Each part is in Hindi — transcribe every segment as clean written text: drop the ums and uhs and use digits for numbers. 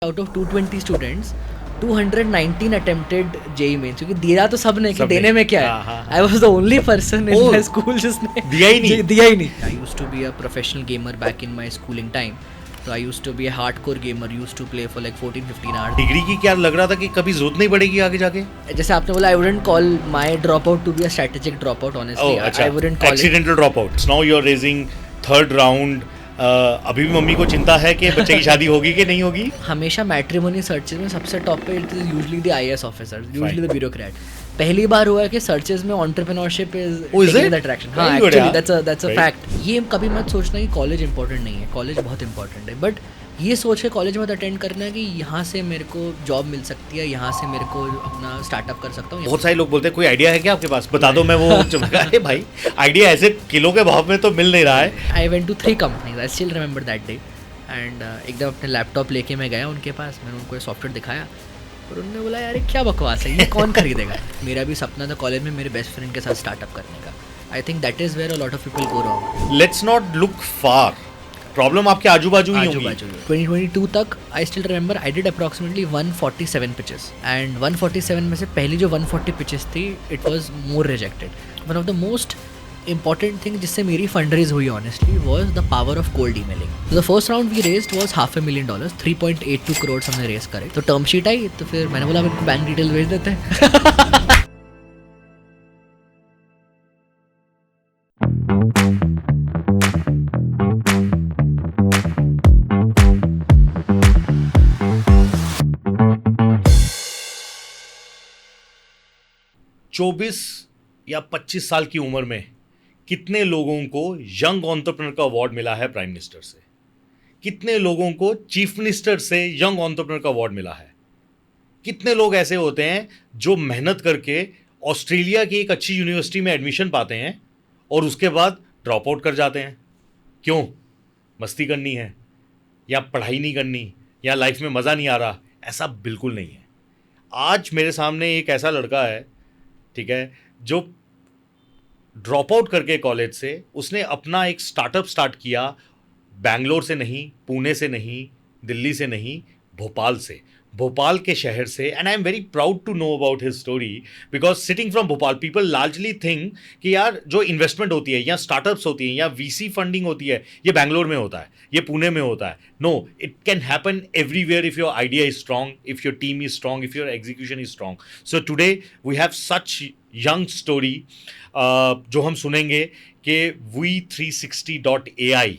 Out of 220 students, 219 attempted JEE mains, क्योंकि दिया तो सब ने कि देने में क्या है. I was the only person in my school जिसने दिया ही नहीं. I used to be a professional gamer back in my schooling time. So I used to be a hardcore gamer, used to play for like 14-15 hours. Degree की क्या लग रहा था कि कभी जरूरत नहीं पड़ेगी आगे जाके? जैसे आपने बोला, I wouldn't call my dropout to be a strategic dropout, honestly. I wouldn't call accidental dropout. Now you're raising third round. अभी भी मम्मी को चिंता है कि बच्चे की शादी होगी कि नहीं होगी? हमेशा मैट्रिमोनी सर्चेज में सबसे टॉप पे it is usually the IAS officer, usually the bureaucrat. पहली बार हुआ है कि सर्चेज में entrepreneurship is taking the attraction. हां, एक्चुअली दैट्स अ फैक्ट. ये कभी मत सोचना कि कॉलेज इंपॉर्टेंट नहीं है. कॉलेज बहुत इंपॉर्टेंट है, बट ये सोच के कॉलेज मत अटेंड करना है कि यहाँ से मेरे को जॉब मिल सकती है, यहाँ से मेरे को अपना स्टार्टअप कर सकता हूँ. बहुत सारे लोग बोलते हैं कोई आइडिया है क्या आपके पास, बता दो. मैं वो अरे भाई आइडिया ऐसे किलो के भाव में तो मिल नहीं रहा है. I went to 3 companies, I still remember that day. And एकदम अपने लैपटॉप लेके मैं गया उनके पास. मैंने उनको ये सॉफ्टवेयर दिखाया और उन्होंने बोला यार क्या बकवास है, ये कौन खरीदेगा. मेरा भी सपना था कॉलेज में मेरे बेस्ट फ्रेंड के साथ स्टार्टअप करने का. I think that is where a lot of people go wrong. Let's not look far. Problem आपके आजू बाजू ही होंगी. 2022 तक I still remember I did approximately 147 pitches and 147 में से पहली जो 140 पिचेस थी it was more rejected. One of the most important thing जिससे मेरी फंड रेज हुई honestly was the power of cold emailing. The first round we raised was $500,000, 3.82 crore हमने रेज करे. तो टर्म शीट आई तो फिर मैंने बोला इनको बैंक डिटेल भेज देते हैं. 24 या 25 साल की उम्र में कितने लोगों को यंग एंटरप्रेन्योर का अवार्ड मिला है प्राइम मिनिस्टर से? कितने लोगों को चीफ मिनिस्टर से यंग एंटरप्रेन्योर का अवार्ड मिला है? कितने लोग ऐसे होते हैं जो मेहनत करके ऑस्ट्रेलिया की एक अच्छी यूनिवर्सिटी में एडमिशन पाते हैं और उसके बाद ड्रॉप आउट कर जाते हैं? क्यों? मस्ती करनी है या पढ़ाई नहीं करनी या लाइफ में मज़ा नहीं आ रहा? ऐसा बिल्कुल नहीं है. आज मेरे सामने एक ऐसा लड़का है, ठीक है, जो ड्रॉप आउट करके कॉलेज से उसने अपना एक स्टार्टअप स्टार्ट किया. बैंगलोर से नहीं, पुणे से नहीं, दिल्ली से नहीं, भोपाल से, भोपाल के शहर से. And I am very proud to know about his story because sitting from Bhopal people largely think कि यार जो इन्वेस्टमेंट होती है या स्टार्टअप्स होती हैं या वीसी फंडिंग होती है ये बैंगलोर में होता है, ये पुणे में होता है. No, it can happen everywhere if your idea is strong, if your team is strong, if your execution is strong. So today we have such young story जो हम सुनेंगे कि V360.ai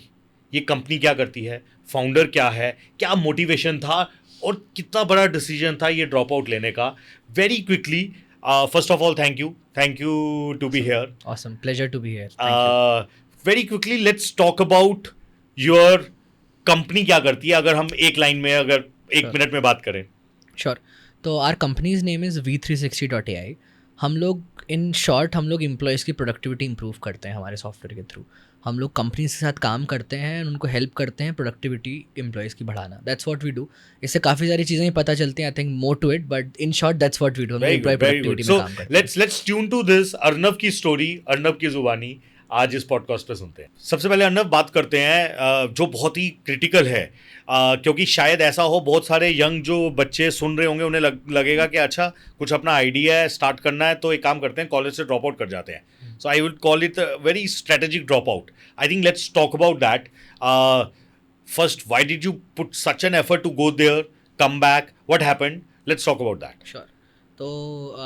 ये कंपनी क्या करती है, फाउंडर क्या है, क्या मोटिवेशन था और कितना बड़ा डिसीजन था ये ड्रॉप आउट लेने का. Very quickly, first of all thank you to be here. Awesome, pleasure to be here. Very quickly let's talk about your company क्या करती है, अगर हम एक लाइन में, अगर एक मिनट में बात करें. श्योर. तो our companies name is V360.ai. हम लोग इन शॉर्ट हम लोग एम्प्लॉयज़ की प्रोडक्टिविटी इंप्रूव करते हैं हमारे सॉफ्टवेयर के थ्रू. हम लोग कंपनीज के साथ काम करते हैं, उनको हेल्प करते हैं प्रोडक्टिविटी एम्प्लॉयज़ की बढ़ाना. That's what we do. इससे काफ़ी सारी चीज़ें ही पता चलती हैं. I think more to it, but in short that's what we do. हम एम्प्लॉय प्रोडक्टिविटी में काम करते हैं. Let's tune to this. Arnab की स्टोरी, अर्नब की जुबानी आज इस पॉडकास्ट पे सुनते हैं. सबसे पहले अर्नब बात करते हैं जो बहुत ही क्रिटिकल है, क्योंकि शायद ऐसा हो बहुत सारे यंग जो बच्चे सुन रहे होंगे, उन्हें लगेगा कि अच्छा कुछ अपना आइडिया है, स्टार्ट करना है, तो एक काम करते हैं कॉलेज से ड्रॉप आउट कर जाते हैं. So I would call it very strategic drop out. I think let's talk about that. First, why did you put such an effort to go there, come back, what happened? Let's talk about that. Sure. तो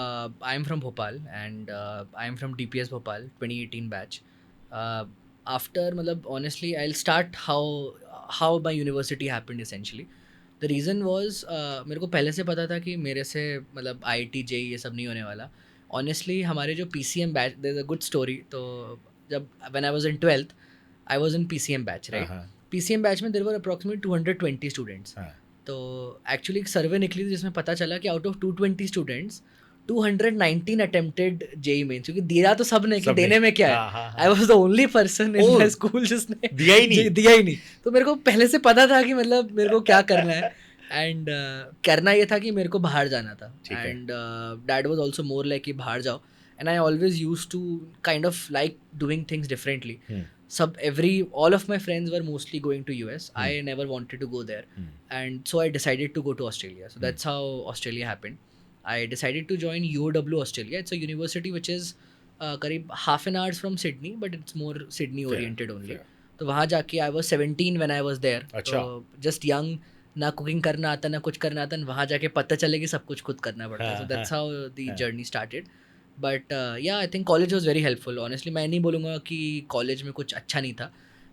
I am from Bhopal and I am from DPS Bhopal 2018 batch. After मतलब honestly I will start how my university happened essentially. The reason was मेरे को पहले से पता था कि मेरे से मतलब IIT JEE ये सब नहीं होने वाला. ऑनेस्टली हमारे जो PCM batch, there is a good story. तो जब when I was in 12th I was in PCM batch, right. PCM batch में देयर वर अप्रॉक्सीमेटली 220 स्टूडेंट्स. तो एक्चुअली एक सर्वे निकली थी जिसमें पता चला कि out of 220 students 219 attempted JEE mains, क्योंकि दिया तो सब ने कि देने में क्या है. I was the only person in my school जिसने दिया ही नहीं. तो मेरे को पहले से पता था कि मतलब मेरे को क्या करना है. एंड करना ये था कि मेरे को बाहर जाना था. And dad was also more like कि बाहर जाओ. And I always used to kind of like doing things differently. all of my friends were mostly going to US. I never wanted to go there, and so I decided to go to Australia. So that's how Australia happened. I decided to join UOW Australia. It's a university which is करीब half an hour from Sydney, but it's more Sydney oriented only. तो वहाँ जाके I was 17 when I was there. अच्छा. तो just young, ना कुकिंग करना आता ना कुछ करना आता, वहाँ जाके पता चले कि सब कुछ खुद करना पड़ता है. So that's how the journey started. But yeah I think college was very helpful. Honestly मैं नहीं बोलूँगा कि कॉलेज में कुछ अच्छा नहीं था,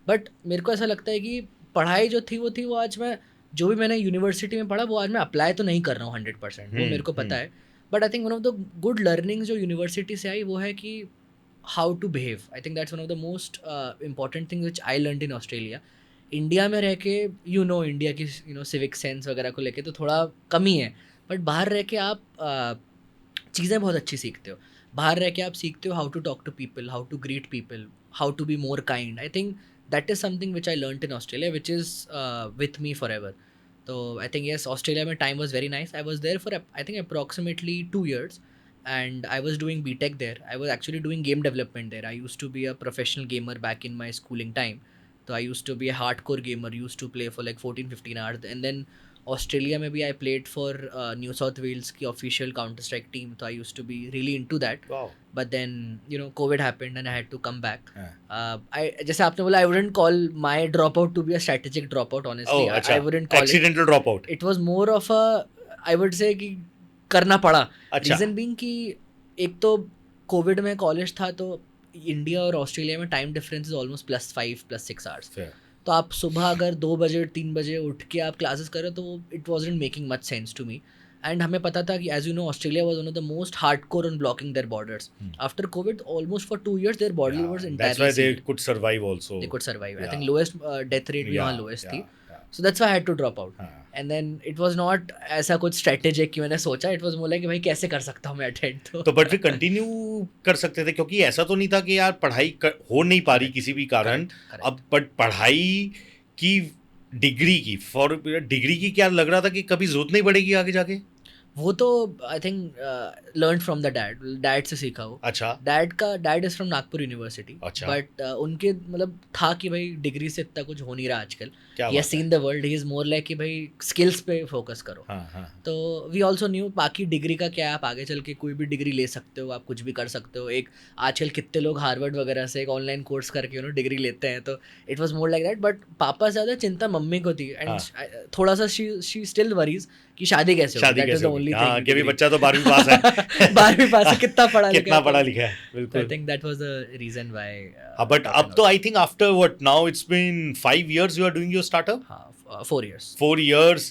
बट मेरे को ऐसा लगता है कि पढ़ाई जो थी वो आज मैं जो भी मैंने यूनिवर्सिटी में पढ़ा वो आज मैं अप्लाई तो नहीं कर रहा हूँ 100%, वो मेरे को पता है. But I think one of the good learning जो यूनिवर्सिटी से आई वो है कि how to behave. I think that's one of the most important thing which I learn in Australia. India में रह के इंडिया की सिविक सेंस वगैरह को लेके तो थोड़ा कमी है, बट बाहर रह के आप चीज़ें बहुत अच्छी सीखते हो. बाहर रह के आप सीखते हो how to talk to people, how to greet people, how to be more kind. I think that is something which I learned in Australia which is with me forever. तो आई थिंक येस, ऑस्ट्रेलिया में time was very nice. I was there for I think approximately 2 years and I was doing BTech there. I was actually doing game development there. I used to be a professional gamer back in my schooling time. So I used to be a hardcore gamer, used to play for like 14-15 hours. And then Australia में भी I played for New South Wales की official Counter-Strike team. So I used to be really into that. Wow. But then COVID happened and I had to come back. जैसे आपने बोला, I wouldn't call my dropout to be a strategic dropout. Honestly, I wouldn't call accidental dropout. It was more of a, I would say कि करना पड़ा. अच्छा. रीज़न बीइंग कि एक तो कोविड में कॉलेज था, तो इंडिया और ऑस्ट्रेलिया में time difference is almost +5 +6 hours. तो आप सुबह अगर 2 बजे 3 बजे उठ के आप क्लासेस करो तो it wasn't making much sense to me. And हमें पता था कि as you know Australia was one of the most hardcore on blocking their borders. After covid almost for 2 years their border was That's entirely why they sealed. could survive also. They could survive. I Yeah. think lowest death rate भी वहाँ लोएस्ट थी. Yeah. So that's why I had to drop out. हाँ. And then it was not ऐसा कुछ strategic कि मैंने सोचा. It was more like कि भाई कैसे कर सकता हूँ मैं attend तो. तो बट फिर कंटिन्यू कर सकते थे, क्योंकि ऐसा तो नहीं था कि यार पढ़ाई हो नहीं पा रही किसी भी कारण. Correct. अब बट पढ़ाई की डिग्री की क्या लग रहा था कि कभी जरूरत नहीं पड़ेगी आगे जाके. वो तो I think learn from the dad से सीखा वो. अच्छा. Dad is from Nagpur university. अच्छा. बट उनके मतलब था कि भाई डिग्री से इतना कुछ हो नहीं रहा आजकल. क्या he has seen the world. He is more like कि भाई स्किल्स पे फोकस करो. हाँ. तो वी ऑल्सो न्यू बाकी डिग्री का क्या है, आप आगे चल के कोई भी डिग्री ले सकते हो, आप कुछ भी कर सकते हो. एक आजकल कितने लोग हार्वर्ड वगैरह से एक ऑनलाइन कोर्स करके डिग्री लेते हैं. तो it was more like that. But पापा से ज़्यादा चिंता मम्मी को थी. एंड थोड़ा सा शी स्टिल वरीज कि शादी कैसे होगी. That is the only thing. कि भी बच्चा तो 12वीं पास है. 12वीं पास है, कितना पढ़ा लिखा है. बिल्कुल. I think that was the reason why. But अब तो I think after what now it's been 5 years you are doing your startup. 4 years. 4 years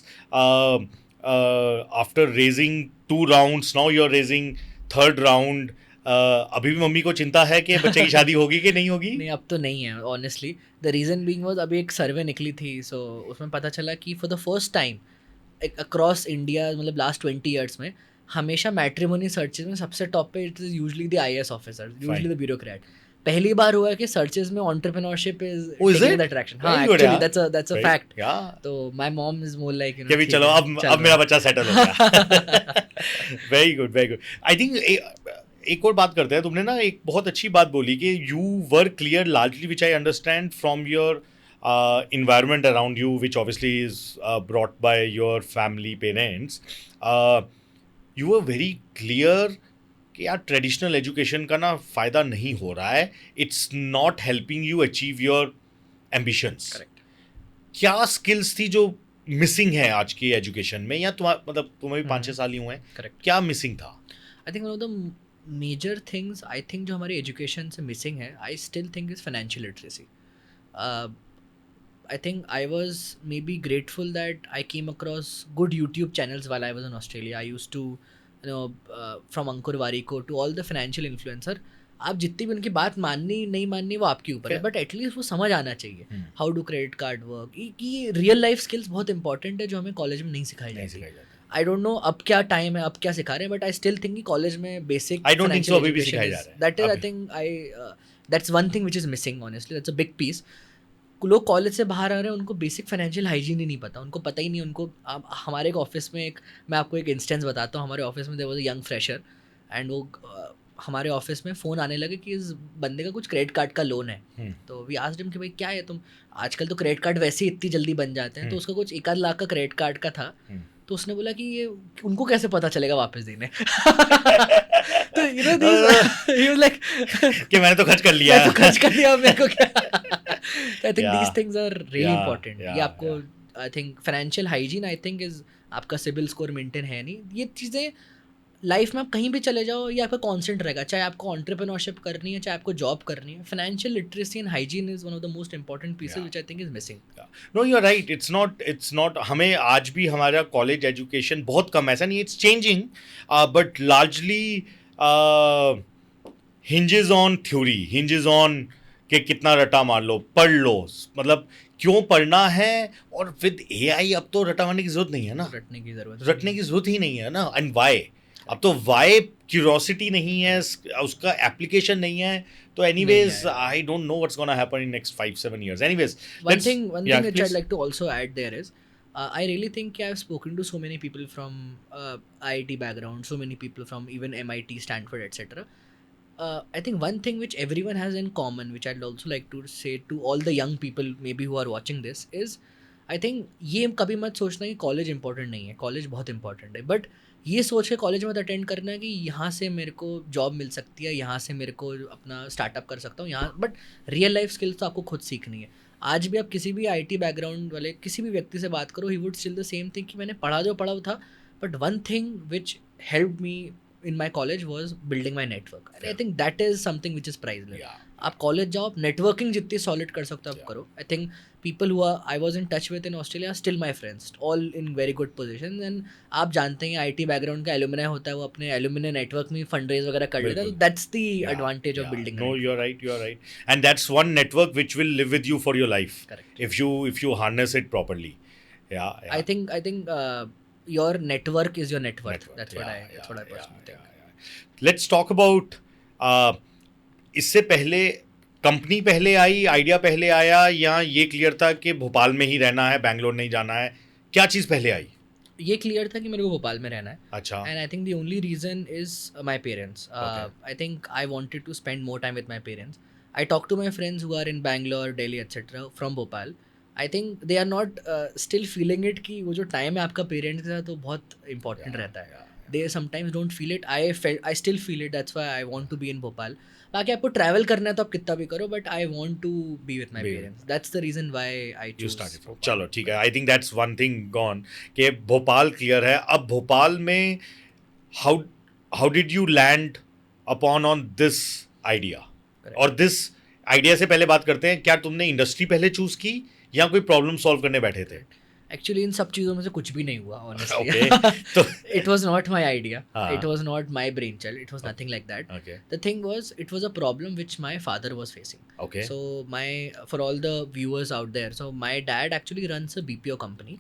after raising 2 rounds, now you're raising 3rd round. अभी भी मम्मी को चिंता है कि बच्चे की शादी होगी कि नहीं होगी. नहीं, अब तो नहीं है honestly. The reason being was अभी एक सर्वे निकली थी, सो उसमें पता चला कि for the first time across India मतलब लास्ट 20 years में हमेशा मैट्रिमोनी सर्चेज में सबसे टॉप पे it is usually the IAS officer, usually the bureaucrat. पहली बार हुआ है कि सर्चेस में entrepreneurship is taking the attraction. हां, एक्चुअली दैट्स अ फैक्ट. तो my mom is more like कि भी चलो अब मेरा बच्चा सेटल हो गया. Very good, very good. I think एक और बात करते हैं. तुमने ना एक बहुत अच्छी बात बोली कि you were clear largely, which I understand from your environment around you, which obviously is brought by your family, parents. You were very clear कि यार ट्रेडिशनल एजुकेशन का ना फ़ायदा नहीं हो रहा है. It's not helping you achieve your ambitions. Correct. क्या स्किल्स थी जो मिसिंग है आज की एजुकेशन में, या मतलब तुम्हें भी 5-6 साल ही हुए हैं. करेक्ट. क्या मिसिंग था? I think one of the major things I think जो हमारी एजुकेशन से मिसिंग है, I still think is financial literacy. I think I was maybe grateful that I came across good YouTube channels while I was in Australia. I used to, from Ankur Wariko to all the financial influencer. आप जितनी भी उनकी बात माननी नहीं माननी वो आपके ऊपर है, बट एटलीस्ट वो समझ आना चाहिए how do credit card work. ये रियल लाइफ स्किल्स बहुत इंपॉर्टेंट है जो हमें कॉलेज में नहीं सिखाई जाती. आई डोंट नो अब क्या टाइम है, अब क्या सिखा रहे हैं, बट आई स्टिल थिंक कि कॉलेज में basic I don't think so अभी भी सिखाया जा रहा है. That is I think that's one thing which is missing honestly. That's a big piece. लोग कॉलेज से बाहर आ रहे हैं, उनको बेसिक फाइनेंशियल हाइजीन ही नहीं पता. उनको पता ही नहीं. उनको हमारे एक ऑफिस में मैं आपको एक इंस्टेंस बताता हूँ. हमारे ऑफिस में there was a young fresher and वो हमारे ऑफिस में फ़ोन आने लगे कि इस बंदे का कुछ क्रेडिट कार्ड का लोन है। तो वी आस्क्ड हिम कि भाई क्या है, तुम आजकल तो क्रेडिट कार्ड वैसे ही इतनी जल्दी बन जाते हैं, तो उसका कुछ 1 आध लाख का क्रेडिट कार्ड का था। तो उसने बोला कि ये उनको कैसे पता चलेगा वापस देने। तो you know this he was like कि मैंने तो खर्च कर लिया मैं तो खर्च कर लिया, मेरे को क्या। I think these things are really important. ये आपको I think financial hygiene I think is, आपका सिबिल स्कोर मेंटेन है नहीं, ये चीज़ें लाइफ में आप कहीं भी चले जाओ ये आपका कांस्टेंट रहेगा, चाहे आपको एंटरप्रेन्योरशिप करनी है, चाहे आपको जॉब करनी है। Financial literacy and hygiene is one of the most important pieces which I think is missing. No you are right, it's not हमें आज भी हमारा कॉलेज एजुकेशन बहुत कम, ऐसा नहीं, it's changing but largely hinges on theory, hinges on कि कितना रटा मार लो, पढ़ लो, मतलब क्यों पढ़ना है। और विद एआई अब तो रटा मारने की जरूरत नहीं है ना, रटने की जरूरत ही नहीं है ना। एंड वाई, अब तो वाई क्यूरोसिटी नहीं है, उसका एप्लीकेशन नहीं है। तो anyways I don't know what's gonna happen in next 5-7 years। Anyways one thing which I'd like to also add there is I really think I've spoken to so many people from IIT background, so many people from even MIT, Stanford, etc. I think one thing which everyone has in common, which I'd also like to say to all the young people maybe who are watching this, is I think ये कभी मत सोचना कि कॉलेज इंपॉर्टेंट नहीं है, कॉलेज बहुत इंपॉर्टेंट है, बट ये सोच के कॉलेज मत अटेंड करना है कि यहाँ से मेरे को जॉब मिल सकती है, यहाँ से मेरे को अपना स्टार्टअप कर सकता हूँ यहाँ, बट रियल लाइफ स्किल्स तो आपको खुद सीखनी है। आज भी आप किसी भी आईटी बैकग्राउंड वाले किसी भी व्यक्ति से बात करो, he would still the same thing कि मैंने पढ़ा जो पढ़ा था, but one thing which help me in my college was building my network. And I think that is something which is priceless. आप कॉलेज जाओ, आप नेटवर्किंग जितनी सॉलिड कर सकते हो आप करो। I think people who I was in touch with in Australia still my friends, all in very good position. And आप जानते हैं आईटी बैकग्राउंड का एलुमनाई होता है, वो अपने एलुमनाई नेटवर्क में फंड रेज वगैरह कर लेता है। That's the advantage of building. No you are right, you are right, and that's one network which will live with you for your life if you harness it properly. I think your network is your net worth. That's what I personally think. Let's talk about इससे पहले कंपनी पहले आई, आइडिया पहले आया, या ये क्लियर था कि भोपाल में ही रहना है, बैंगलोर नहीं जाना है? क्या चीज़ पहले आई? ये क्लियर था कि मेरे को भोपाल में रहना है। अच्छा। And I think the only reason is my parents. I think I wanted to spend more time with my parents. I talk to my friends who are in Bangalore, Delhi etcetera from Bhopal. I think they are not still feeling it कि वो जो टाइम है आपका पेरेंट्स के साथ वो बहुत इंपॉर्टेंट रहता है। They sometimes don't feel it, I still feel it, that's why I want to be in Bhopal. बाकी आपको ट्रैवल करना है तो आप कितना भी करो, but I want to be with my parents, that's the reason why I choose. चलो ठीक है, I think that's one thing gone कि भोपाल क्लियर है। अब भोपाल में how did you land upon on this idea? और दिस आइडिया से पहले बात करते हैं, क्या तुमने इंडस्ट्री पहले चूज की या कोई प्रॉब्लम सॉल्व करने बैठे थे? एक्चुअली इन सब चीज़ों में से कुछ भी नहीं हुआ ऑनेस्टली। तो it was not my idea, it was not my brain child, it was nothing like that. The thing was it was a problem which my father was facing. So my for all the viewers out there, so my dad actually runs a BPO company,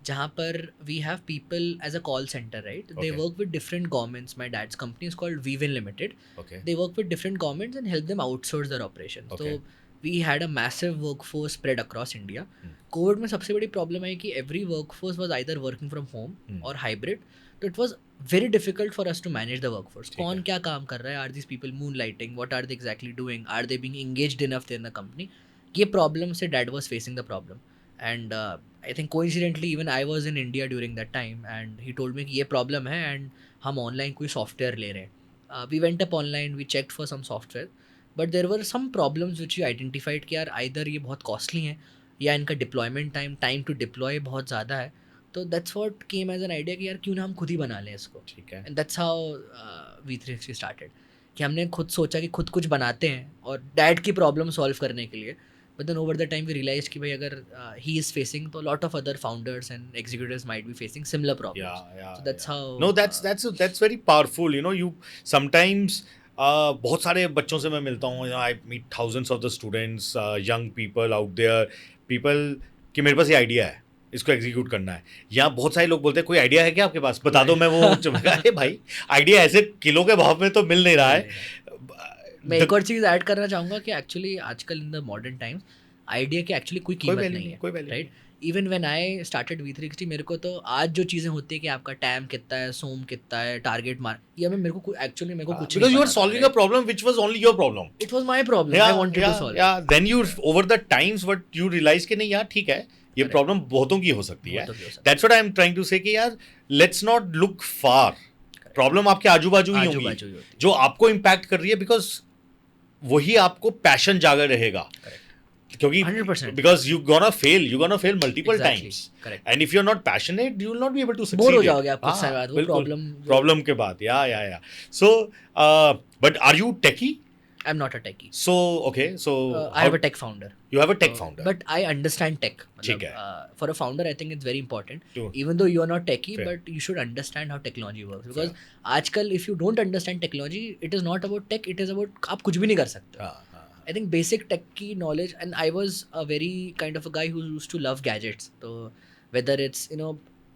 जहाँ पर we have people as a call centre, right? They work with different governments. My dad's company is called वीविन limited. They work with different governments and help them outsource their operations. तो we had a massive workforce spread across India. Covid में सबसे बड़ी प्रॉब्लम है कि every workforce was either working from home or hybrid. तो it was very difficult for us to manage the workforce. कौन क्या काम कर रहा है? Are these people moonlighting? What are they exactly doing? Are they being engaged enough in the company? ये problem से dad was facing the problem. And I think coincidentally even I was in India during that time and he told me कि ये problem है and हम online कोई software ले रहे हैं। We went up online, we checked for some software. But there were some problems which you identified कि यार आइदर ये बहुत कॉस्टली हैं या इनका डिप्लॉयमेंट टाइम टू डिप्लॉय बहुत ज़्यादा है। तो that's what came as an idea कि यार क्यों ना हम खुद ही बना लें इसको। ठीक है, and that's how V360 started, कि हमने खुद सोचा कि खुद कुछ बनाते हैं और डैड की प्रॉब्लम सॉल्व करने के लिए। But then over the time we realise कि भाई अगर ही इज फेसिंग तो lot of other founders and executives might be facing similar problems. So that's how. No that's very powerful, you know. You sometimes बहुत सारे बच्चों से मैं मिलता हूँ, I meet thousands of the students, young people out there, people कि मेरे पास ये आइडिया है, इसको एग्जीक्यूट करना है। या बहुत सारे लोग बोलते हैं कोई आइडिया है क्या आपके पास, बता दो। मैं वो अरे भाई आइडिया ऐसे किलो के भाव में तो मिल नहीं रहा है। मैं एक और चीज़ ऐड करना चाहूँगा कि एक्चुअली आजकल in the modern times idea की एक्चुअली कोई कीमत नहीं है, right? Even when I started V360 मेरे को तो आज जो चीज़ें होती है कि आपका टैम कितना है, सोम कितना है, टारगेट मार, ये मेरे को एक्चुअली मेरे को कुछ because नहीं you are पता था, solving a right? problem which was only your problem. It was my problem. I wanted to solve it. yeah. Then you over the times what you realize कि नहीं यार ठीक है ये Correct. प्रॉब्लम बहुतों की हो सकती है. बहुतों की हो सकती That's what I am trying to say कि यार let's not look far. Problem आपके आजू बाजू ही आजू-बाजू ही होंगी होती है. जो आपको इम्पैक्ट कर रही है बिकॉज वही आपको पैशन जागा रहेगा. क्योंकि 100%. because you're gonna fail multiple Exactly. times. Correct. And if you're not passionate, you will not be able to succeed. Bore हो it. जाओगे आप कुछ हाँ, समय बाद, वो बिल्कुल. प्रॉब्लम के बाद. Yeah. So, but are you techie? I am not a techie. So, okay. So, I have a tech founder. you have a tech founder. But I understand tech. ठीक है. For a founder, I think it's very important. True. Even though you are not techie, Fair. but you should understand how technology works. Because आजकल if you don't understand technology, it is not about tech. It is about आप कुछ भी नहीं कर सकते. हाँ. I think basic tech की knowledge, and I was a very kind of a guy who used to love gadgets. तो whether it's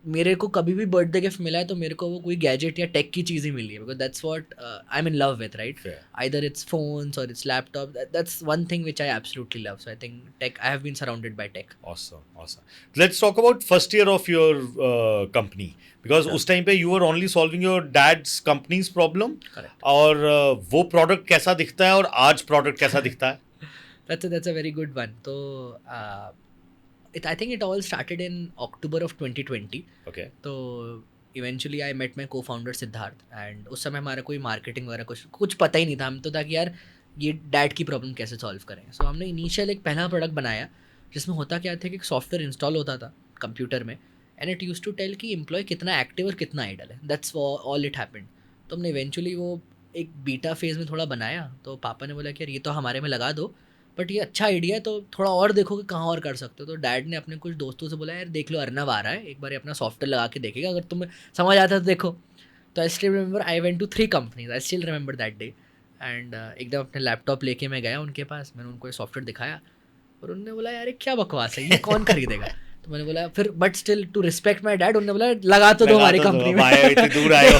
मेरे को कभी भी बर्थडे गिफ्ट मिला है तो मेरे को वो कोई गैजेट या टेक की चीज़ ही मिली है, because that's what I am in love with, right? Fair. Either it's phones or it's laptop. That's one thing which I absolutely love. So I think tech, I have been surrounded by tech. Awesome. Let's talk about first year of your company because उस टाइम पे you were only solving your dad's company's problem. Correct. और वो प्रोडक्ट कैसा दिखता है और आज प्रोडक्ट कैसा दिखता है? That's a very good one. So I think it all started in October of 2020. Okay. तो इवेंचुअली आई मेट माई को फाउंडर सिद्धार्थ, एंड उस समय हमारा कोई मार्केटिंग वगैरह कुछ पता ही नहीं था. हम तो था कि यार ये डैड की प्रॉब्लम कैसे सॉल्व करें. सो हमने इनिशियल एक पहला प्रोडक्ट बनाया जिसमें होता क्या था कि एक सॉफ्टवेयर इंस्टॉल होता था कंप्यूटर में, and it use to tell कि एम्प्लॉय कितना एक्टिव और कितना आइडल है. That's all it happened. तो हमने इवेंचुअली वो एक बीटा फेज़ में थोड़ा बनाया. तो पापा ने बोला कि यार ये तो हमारे में लगा दो, बट ये अच्छा आइडिया है तो थोड़ा और देखो कि कहाँ और कर सकते हो. तो डैड ने अपने कुछ दोस्तों से बोला यार देख लो अर्नव आ रहा है, एक बार अपना सॉफ्टवेयर लगा के देखेगा, अगर तुम्हें समझ आता है तो देखो. तो I still remember I went to 3 companies. I still remember that day. And एकदम अपने लैपटॉप लेके मैं गया उनके पास. मैंने उनको ये सॉफ्टवेयर दिखाया और उन्होंने बोला यार ये क्या बकवास है, ये कौन खरीदेगा. तो मैंने बोला फिर, but still to respect my dad, उन्होंने बोला लगा तो दो हमारी कंपनी में, इतनी दूर आए हो.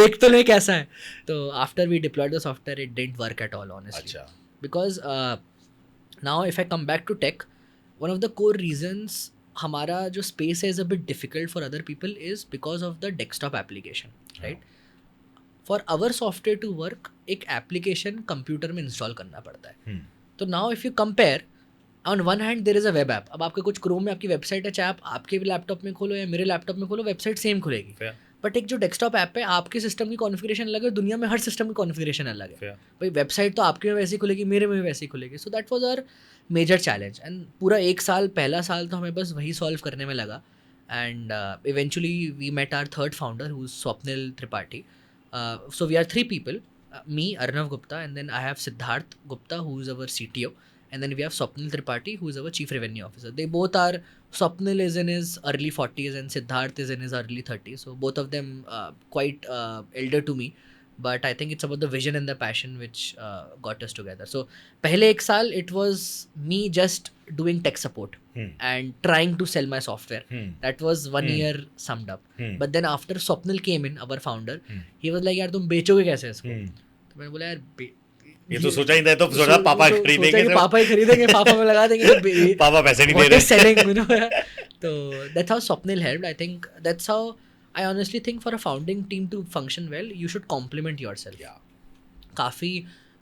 देख तो ले कैसा है. तो after we deployed the software it didn't work at all honestly. अच्छा. Because now if I come back to tech, one of the core reasons हमारा जो space is a bit difficult for other people is because of the desktop application, right? For our software to work, एक application computer में install करना पड़ता है. तो now if you compare, on one hand there is a web app. अब आपके कुछ Chrome में आपकी वेबसाइट है, चाहे आप आपके लैपटॉप में खोलो या मेरे लैपटॉप में खोलो, वेबसाइट सेम खुलेगी. बट एक जो डेस्कटॉप ऐप है, आपके सिस्टम की कॉन्फ़िगरेशन अलग है, दुनिया में हर सिस्टम की कॉन्फ़िगरेशन अलग है. भाई वेबसाइट तो आपके में वैसी खुलेगी, मेरे में वैसी खुलेगी. So that was our major challenge. And पूरा एक साल, पहला साल तो हमें बस वही सॉल्व करने में लगा. And eventually we met our third founder who is Swapnil Tripathi. So we are 3 people, me, Arnav Gupta, and then I have Siddharth Gupta who is our CTO, and then we have Swapnil Tripathi who is our Chief Revenue Officer. They both are, Swapnil is in his early 40s and Siddharth is in his early 30s. So both of them quite elder to me. But I think it's about the vision and the passion which got us together. So पहले एक साल it was me just doing tech support and trying to sell my software. That was 1 year summed up. But then after Swapnil came in, our founder, he was like यार तुम बेचोगे कैसे इसको? तो मैंने बोला यार ये तो सोचा ही था, तो सोचा पापा खरीदेंगे, पापा ही खरीदेंगे, पापा में लगा देंगे. पापा पैसे नहीं दे रहे. Selling, you know. So that's how Swapnil helped. I think that's how I honestly think for a founding team to function well, you should complement yourself. काफ़ी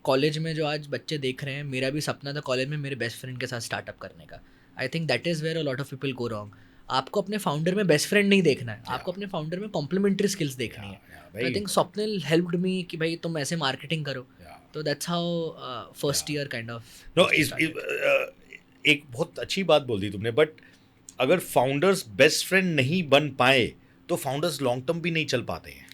कॉलेज में जो आज बच्चे देख रहे हैं, मेरा भी सपना था कॉलेज में मेरे बेस्ट फ्रेंड के साथ स्टार्टअप करने का. I think that is where a lot of people go wrong. आपको अपने फाउंडर में बेस्ट फ्रेंड नहीं देखना है, आपको अपने फाउंडर में कॉम्प्लीमेंट्री स्किल्स देखनी है. I think Swapnil helped me कि भाई तुम ऐसे मार्केटिंग करो. तो that's how first year kind of. No, एक बहुत अच्छी बात बोल दी तुमने. बट अगर फाउंडर्स बेस्ट फ्रेंड नहीं बन पाए तो फाउंडर्स लॉन्ग टर्म भी नहीं चल पाते हैं.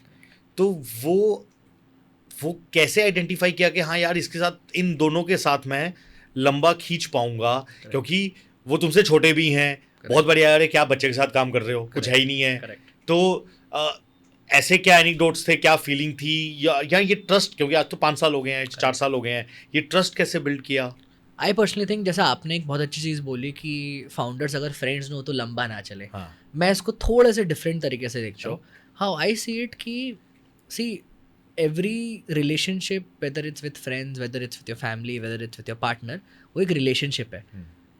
तो वो कैसे आइडेंटिफाई किया कि हाँ यार इसके साथ, इन दोनों के साथ मैं लंबा खींच पाऊंगा, क्योंकि वो तुमसे छोटे भी हैं. बहुत बढ़िया यार, क्या बच्चे के साथ काम कर रहे हो, कुछ है ही नहीं है. तो ऐसे क्या एनेक्डोट्स थे, क्या फीलिंग थी, या ये ट्रस्ट, क्योंकि आज तो 5 साल हो गए हैं, 4 साल हो गए हैं, ये ट्रस्ट कैसे बिल्ड किया? आई पर्सनली थिंक, जैसा आपने एक बहुत अच्छी चीज़ बोली कि फाउंडर्स अगर फ्रेंड्स न हो तो लंबा ना चले. मैं इसको थोड़े से डिफरेंट तरीके से देखता हूँ. हाउ आई सी इट कि see every relationship, whether it's with friends, whether it's with your family, whether it's with your partner, वो एक रिलेशनशिप है.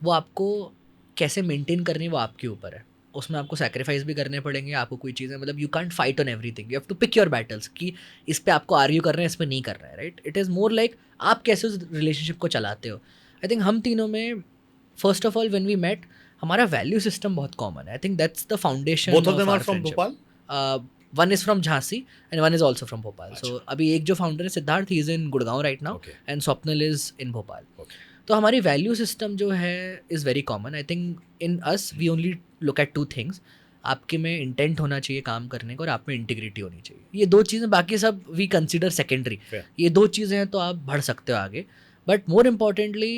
वो आपको कैसे मेंटेन करनी है वो आपके ऊपर है, उसमें आपको सेक्रीफाइस भी करने पड़ेंगे, आपको कोई चीज़ें मतलब you can't fight on everything, you have to pick your battles कि इस पे आपको आर्ग्यू करना है, इस पे नहीं करना है, right? It is more like आप कैसे उस रिलेशनशिप को चलाते हो। आई थिंक हम तीनों में first of all when we met हमारा वैल्यू सिस्टम बहुत कॉमन है। I think that's the foundation both of of them are our from friendship. Bhopal? One is from Jhansi and one is also from Bhopal. So अभी एक जो फाउंडर है Siddharth, he is in Gurgaon right now Okay. And Swapnil is in Bhopal. Okay. तो हमारी वैल्यू सिस्टम जो है is very common. I think in us we only look at two things, आपके में इंटेंट होना चाहिए काम करने का और आप में इंटीग्रिटी होनी चाहिए। ये दो चीज़ें, बाकी सब वी कंसिडर सेकेंडरी। Fair. ये दो चीज़ें हैं तो आप बढ़ सकते हो आगे, but more importantly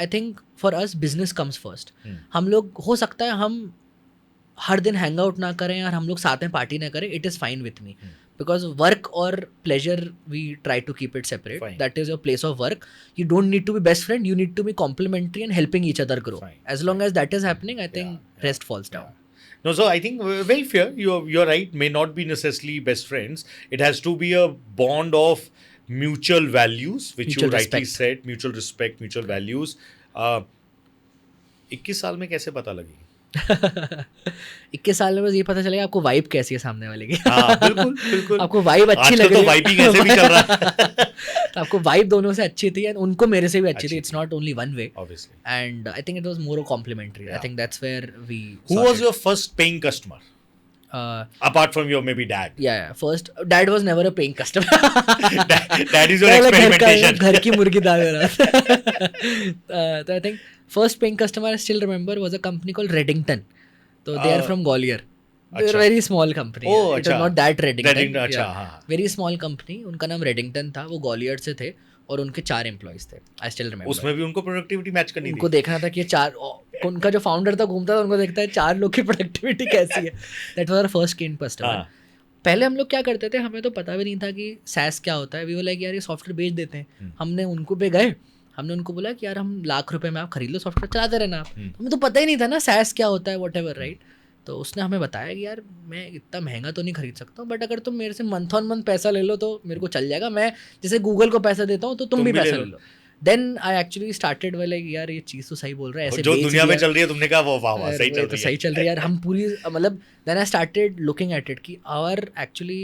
I think for us business comes first. हम लोग हो सकता है हम हर दिन हैंग आउट ना करें और हम लोग साथ में पार्टी ना करें, it is fine with me because work और pleasure we try to keep it separate. Fine. That is your place of work. You don't need to be best friend, you need to be complementary and helping each other grow. Fine. As long as that is happening, I think Yeah. rest falls down. No, so I think very fair. You're right. May not be necessarily best friends. It has to be a bond of mutual values, which Mutual you rightly respect. said. Mutual respect, mutual values. 21 साल में कैसे पता लगी? 21 साल में बस ये पता चलेगा आपको वाइब कैसी है सामने वाले की। हाँ, बिल्कुल बिल्कुल। आपको वाइब अच्छी लग आजकल रही तो है। वाइबिंग ऐसे भी चल रहा है। तो आपको वाइब दोनों से अच्छी थी एंड उनको मेरे से भी अच्छी अच्छी थी। It's not only one way Obviously. And I think it was more complementary. I Yeah. Think that's where we Who was your first paying customer? Apart from your maybe dad. yeah, first dad was never a paying customer. That is your मैं like experimentation. घर की मुर्गी दाल में रहा। तो I think first paying customer I still remember was a company called Redington. तो they are from Gwalior. They are अच्छा। Very small company. Oh, it was अच्छा। Not that Redington. Reddington, अच्छा, हाँ। वेरी स्मॉल कंपनी, उनका नाम रेडिंगटन था, वो ग्वालियर से थे और उनके 4 एम्प्लॉइज थे। आई स्टिल रिमेंबर। उसमें भी उनको प्रोडक्टिविटी मैच करनी उनको थी। देखना था कि ये 4 उनका जो फाउंडर था घूमता था, उनको देखता है 4 लोग की प्रोडक्टिविटी कैसी है। That was our first paying customer. हाँ। पहले हम लोग क्या करते थे, हमें तो पता भी नहीं था कि सैस क्या होता है। वी वर लाइक यार ये सॉफ्टवेयर बेच देते हैं। हमने उनको पे गए, हमने उनको बोला कि यार हम ₹1,00,000 में आप खरीद लो सॉफ्टवेयर, चलाते रहना आप। हमें तो पता ही नहीं था ना सैस क्या होता है, व्हाटएवर, राइट? तो उसने हमें बताया कि यार मैं इतना महंगा तो नहीं खरीद सकता हूँ, बट अगर तुम मेरे से मंथ ऑन मंथ पैसा ले लो तो मेरे को चल जाएगा। मैं जैसे गूगल को पैसा देता हूँ तो तुम भी पैसा ले लो। Then I actually started like यार ये चीज़ तो सही बोल रहा है, ऐसे जो बेच दुनिया में दिया। चल रही है तुमने कहा वो वाह वाह सही चल तो रही सही है। चल रही है यार। हम पूरी मतलब then I started looking at it कि आवर एक्चुअली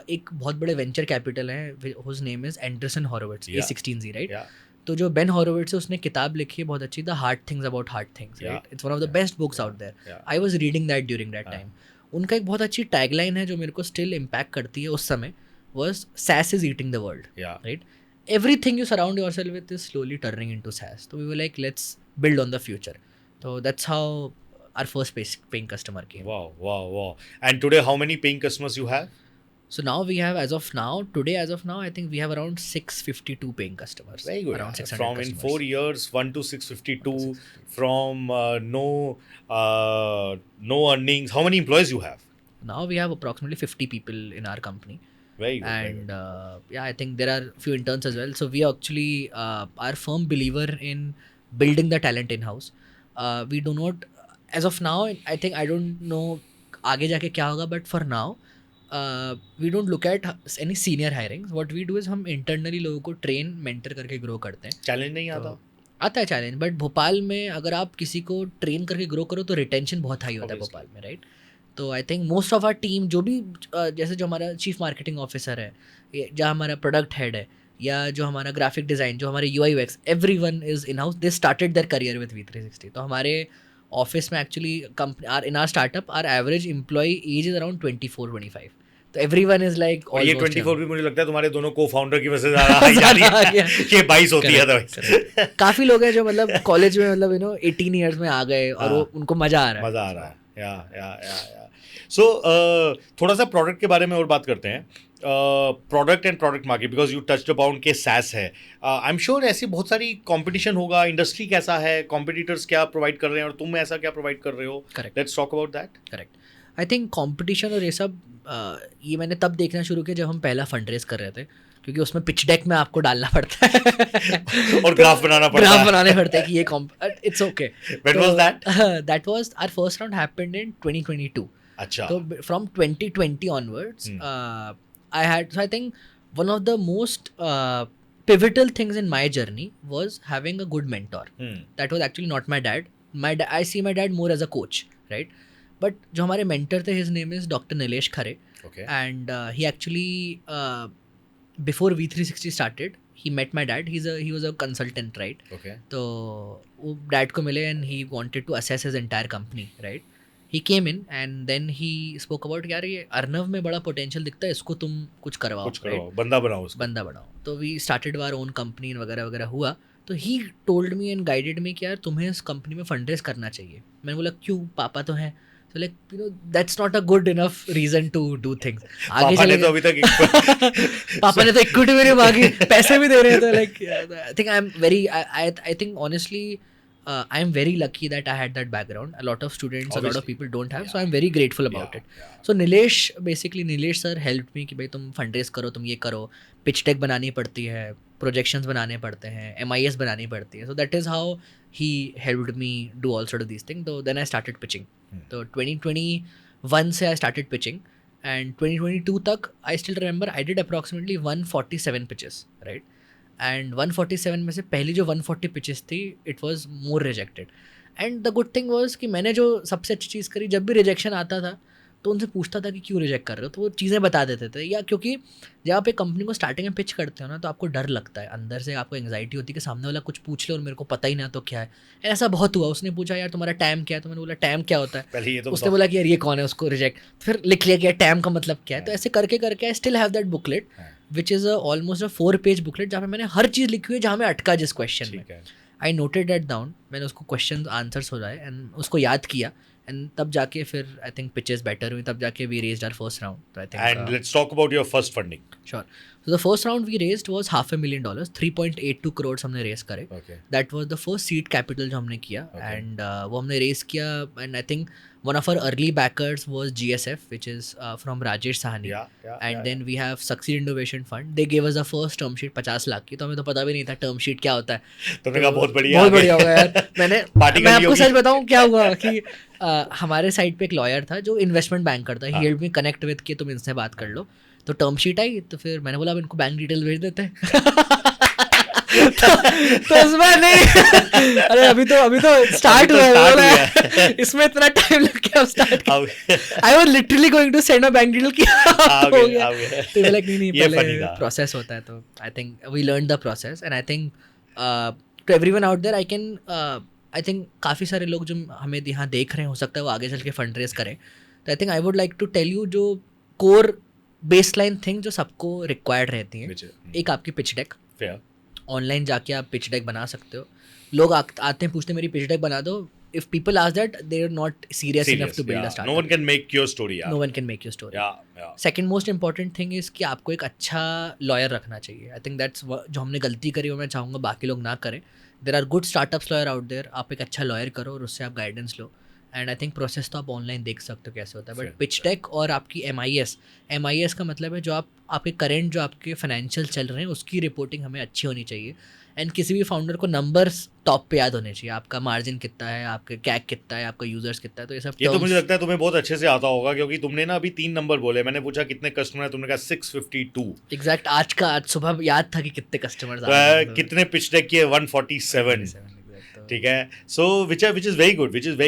एक बहुत बड़े वेंचर कैपिटल है whose name is Andreessen Horowitz, Yeah. A16Z, राइट? Yeah. तो जो बेन हॉरोविट्ज है उसने किताब लिखी है बहुत अच्छी, the hard things about hard things, Yeah. Right? It's one of the best books out there. Yeah. I was reading that during that time. उनका एक बहुत अच्छी टैगलाइन है जो मेरे को स्टिल इम्पैक्ट करती है उस समय, was SaaS is eating the world, Yeah. Right? Everything you surround yourself with is slowly turning into SaaS. So we were like, let's build on the future. So that's how our first paying customer came. Wow, wow, wow. And today, how many paying customers you have? So now we have, as of now, I think we have around 652 paying customers. Very good. Around 600 From in customers. 4 years, 1 to 652. From no earnings. How many employees you have? Now we have approximately 50 people in our company. Very good. very And good. yeah, I think there are few interns as well. So we actually are firm believer in building the talent in house. We do not, as of now, I think I don't know आगे जाके क्या होगा, but for now we don't look at any senior hirings. What we do is हम internally लोगों को train mentor करके grow करते हैं। Challenge नहीं आता? आता है चैलेंज, बट भोपाल में अगर आप किसी को ट्रेन करके ग्रो करो तो रिटेंशन बहुत हाई होता है Obviously. भोपाल में, राइट? तो I think most of our team जो भी जैसे जो हमारा चीफ मार्केटिंग ऑफिसर है, या हमारा प्रोडक्ट हेड है, या जो हमारा ग्राफिक डिज़ाइन, जो हमारे UI UX, everyone is in house. They started their career with V360। तो हमारे ऑफिस में actually company in our startup our average employee age is around 24-25। तो एवरीवन इज लाइक और ये 24 भी मुझे लगता है तुम्हारे दोनों को-फाउंडर की वजह से ज़्यादा हाई जा रही है। ये 22 होती है otherwise. काफ़ी लोग हैं जो मतलब कॉलेज में मतलब 18 ईयर्स में आ गए और वो उनको मज़ा आ रहा है। मज़ा आ रहा है। या सो थोड़ा सा प्रोडक्ट के बारे में और बात करते हैं। Product and product market, because you touched upon के सैस है। आई एम श्योर ऐसी बहुत सारी कंपटीशन होगा। इंडस्ट्री कैसा है, कॉम्पिटिटर्स क्या प्रोवाइड कर रहे हैं और तुम ऐसा क्या प्रोवाइड कर रहे हो? Correct. Let's talk about that. Correct. I think competition और ये सब ये मैंने तब देखना शुरू किया जब हम पहला फंड रेज कर रहे थे, क्योंकि उसमें पिच डेक में आपको डालना पड़ता है और ग्राफ बनाना पड़ता ग्राफ है। बनाने पड़ते हैं कि ये it's okay. When was that? That was our first round happened in 2022। अच्छा। तो from 2020 onwards I had, so I think one of the most pivotal things in my journey was having a good mentor. That was actually not my dad. I see my dad more as a coach, right? But जो हमारे mentor थे, his name is Dr. Nilesh Khare, Okay. and he actually before V360 started, he met my dad. He was a consultant, right? Okay. तो वो डैड को मिले and he wanted to assess his entire company, right? He came in and then he spoke about यार ये अर्नव में बड़ा potential दिखता है, इसको तुम कुछ करवाओ, कुछ right? करो, बंदा बनाओ उसको. बंदा बढ़ाओ. तो we started our own company वगैरह वगैरह हुआ. तो he told me and guided me कि यार तुम्हें इस कंपनी में फंड रेज करना चाहिए. मैंने बोला क्यों, पापा तो हैं. तो like you know that's not a good enough reason to do things. आगे पापा ने चले तो अभी तक पापा ने तो इक्विटी मेरे मांगी, पैसे भी दे रहे थे. Like I think I am very I think honestly I am very lucky that I had that background. A lot of students, a lot of Obviously. people don't have, so I'm very grateful about Yeah, it. yeah. So Nilesh sir helped me कि भाई तुम fundraise करो, तुम ये करो, pitch deck बनानी पड़ती है, projections बनाने पड़ते हैं, MIS बनानी पड़ती है. So that is how he helped me do all sort of these things. So then I started pitching. तो 2021 से I started pitching, and 2022 तक I still remember I did approximately 147 pitches, right? And 147 में से पहली जो 140 पिचेस थी it was more rejected. And the good thing was कि मैंने जो सबसे अच्छी चीज़ करी, जब भी रिजेक्शन आता था तो उनसे पूछता था कि क्यों रिजेक्ट कर रहे हो, तो वो चीज़ें बता देते थे. या क्योंकि जब आप एक कंपनी को स्टार्टिंग में पिच करते हो ना, तो आपको डर लगता है, अंदर से आपको एंग्जाइटी होती है कि सामने वाला कुछ पूछ ले और मेरे को पता ही ना तो क्या है. ऐसा बहुत हुआ. उसने पूछा यार तुम्हारा टैम क्या है, तो मैंने बोला टैम क्या होता है. पहले ये तो उसने बोला कि यार ये कौन है, उसको रिजेक्ट. फिर लिख लिया कि यार टैम का मतलब क्या है. तो ऐसे करके करके I still have that booklet which is almost 4-page booklet जहाँ पे मैंने हर चीज़ लिखी हुई है जहाँ मैं अटका जिस क्वेश्चन में. ठीक है. आई नोटेड दैट डाउन. मैंने उसको क्वेश्चन आंसर्स हो जाए एंड उसको याद किया, एंड तब जाके फिर आई थिंक पिचेस बेटर हुई, तब जाके we raised our first round. तो I And think let's talk about your first funding. Sure. So the first round we raised was $500,000, 3.82 crore हमने रेज करे. Okay. That was the first seed capital जो हमने किया. Okay. एंड वो हमने रेज किया, and I think one of our early backers was GSF which is from Rajesh Sahni. Yeah, yeah. And yeah, then we have succeed innovation fund. They gave us the first term sheet 50 lakh की. तो हमें तो पता भी नहीं था टर्म शीट क्या होता है. yeah. तुमने कहा बहुत बढ़िया. बहुत बढ़िया होगा यार. मैंने पार्टी मैं करनी आपको होगी. सच बताऊं क्या हुआ कि हमारे साइड पे एक लॉयर था जो इन्वेस्टमेंट बैंकर था. ही हेल्प मी कनेक्ट विद कि तुम इनसे बात कर लो. तो टर्म शीट आई, तो फिर मैंने बोला अब इनको बैंक डिटेल भेज देते हैं. तो उसमें नहीं, अरे अभी तो स्टार्ट हुआ है, इसमें इतना टाइम लग गया start. I was literally going to send my bank detail कि हो गया. तो लाइक नहीं ये funny पहले था. प्रोसेस होता है. तो I think we learn the process, and I think to everyone out there I think काफ़ी सारे लोग जो हमें यहाँ देख रहे हैं, हो सकता है वो आगे चल के फंड रेज करें. तो I think I would like to tell you जो कोर बेसलाइन थिंग जो सबको रिक्वायर्ड रहती हैं. एक आपकी पिच डेक. Fair. ऑनलाइन जाके आप पिच डेक बना सकते हो. लोग आते हैं पूछते हैं मेरी पिच डेक बना दो. If people ask that, they are not serious enough to build a Yeah. Startup. No one can make your story. Yeah. No one can make your story. Yeah, yeah. Second most important thing is कि आपको एक अच्छा लॉयर रखना चाहिए. आई थिंक दैट्स जो हमने गलती करी वो मैं चाहूँगा बाकी लोग ना करें. There are good startups lawyer out there. आप एक अच्छा लॉयर करो और उससे आप गाइडेंस लो. एंड आई थिंक प्रोसेस तो आप ऑनलाइन देख सकते हो कैसे होता है. बट Fair, पिच डेक और आपकी MIS का मतलब है जो आपके करेंट जो आपके फाइनेंशियल चल रहे हैं उसकी रिपोर्टिंग हमें अच्छी होनी चाहिए. एंड किसी भी फाउंडर को नंबर्स टॉप पे याद होने चाहिए. आपका मार्जिन कितना है, आपके कैक कितना है, आपका यूजर्स कितना है. तो ये सब ये तो terms- मुझे लगता है तुम्हें बहुत अच्छे से आता होगा, क्योंकि तुमने ना अभी 3 नंबर बोले. मैंने पूछा कितने कस्टमर है, तुमने कहा 652. एग्जैक्ट आज सुबह याद था कि कितने कस्टमर्स कितने पिच डेक किए? 147. ठीक है. So which is very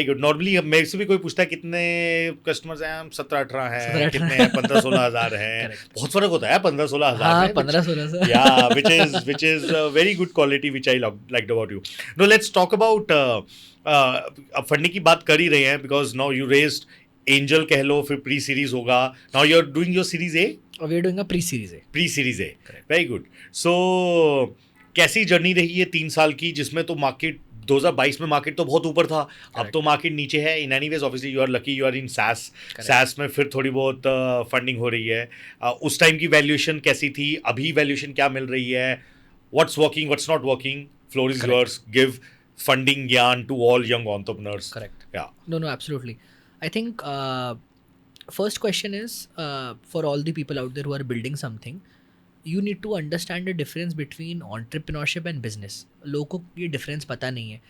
good, normally मेरे से भी कोई पूछता है कितने कस्टमर्स हैं, हम 17-18 हैं, 17-18 कितने हैं, 15-16 हज़ार हैं. Correct. बहुत फर्क होता है 15-16 हज़ार हाँ, में. 15-16 से. Yeah, which is a very good quality which I liked about you. Now let's talk about अब फंडिंग की बात कर ही रहे हैं, because now you raised angel कह लो, फिर प्री सीरीज होगा. Now you are doing your series A. और we are doing a pre series A. Very good. So कैसी जर्नी रही है 3 साल की, जिसमें तो मार्केट 2022 में मार्केट तो बहुत ऊपर था. अब तो मार्केट नीचे है. In anyways obviously you are lucky, you are in SaaS में फिर थोड़ी बहुत फंडिंग हो रही है. उस टाइम की वैल्यूएशन कैसी थी, अभी वैल्यूएशन क्या मिल रही है, what's working, what's not working? Floor is yours. Give funding ज्ञान to all young entrepreneurs. Correct. Yeah. No, absolutely. I think first question is for all the people out there who are building something, you need to understand the difference between entrepreneurship and business. लोगों को ये difference पता नहीं है.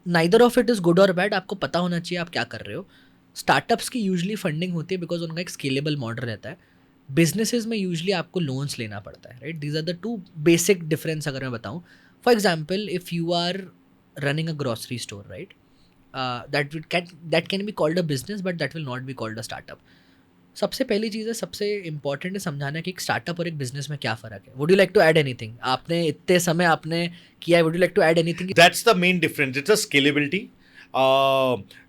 Neither of it is good or bad. आपको पता होना चाहिए आप क्या कर रहे हो. स्टार्टअप्स की यूजली फंडिंग होती है बिकॉज उनका एक स्केलेबल मॉडल रहता है. बिजनेसेस में यूजली आपको लोन्स लेना पड़ता है, right. These are the two basic difference. अगर मैं बताऊँ, for example, if you are running a grocery store, right? That can be called a business, but that will not be called a startup. सबसे पहली चीज़ है, सबसे इम्पोर्टेंट है समझाना कि एक स्टार्टअप और एक बिजनेस में क्या फ़र्क है. Would you like to add anything? आपने इतने समय आपने किया है, would you like to add anything? That's the main difference. It's a scalability.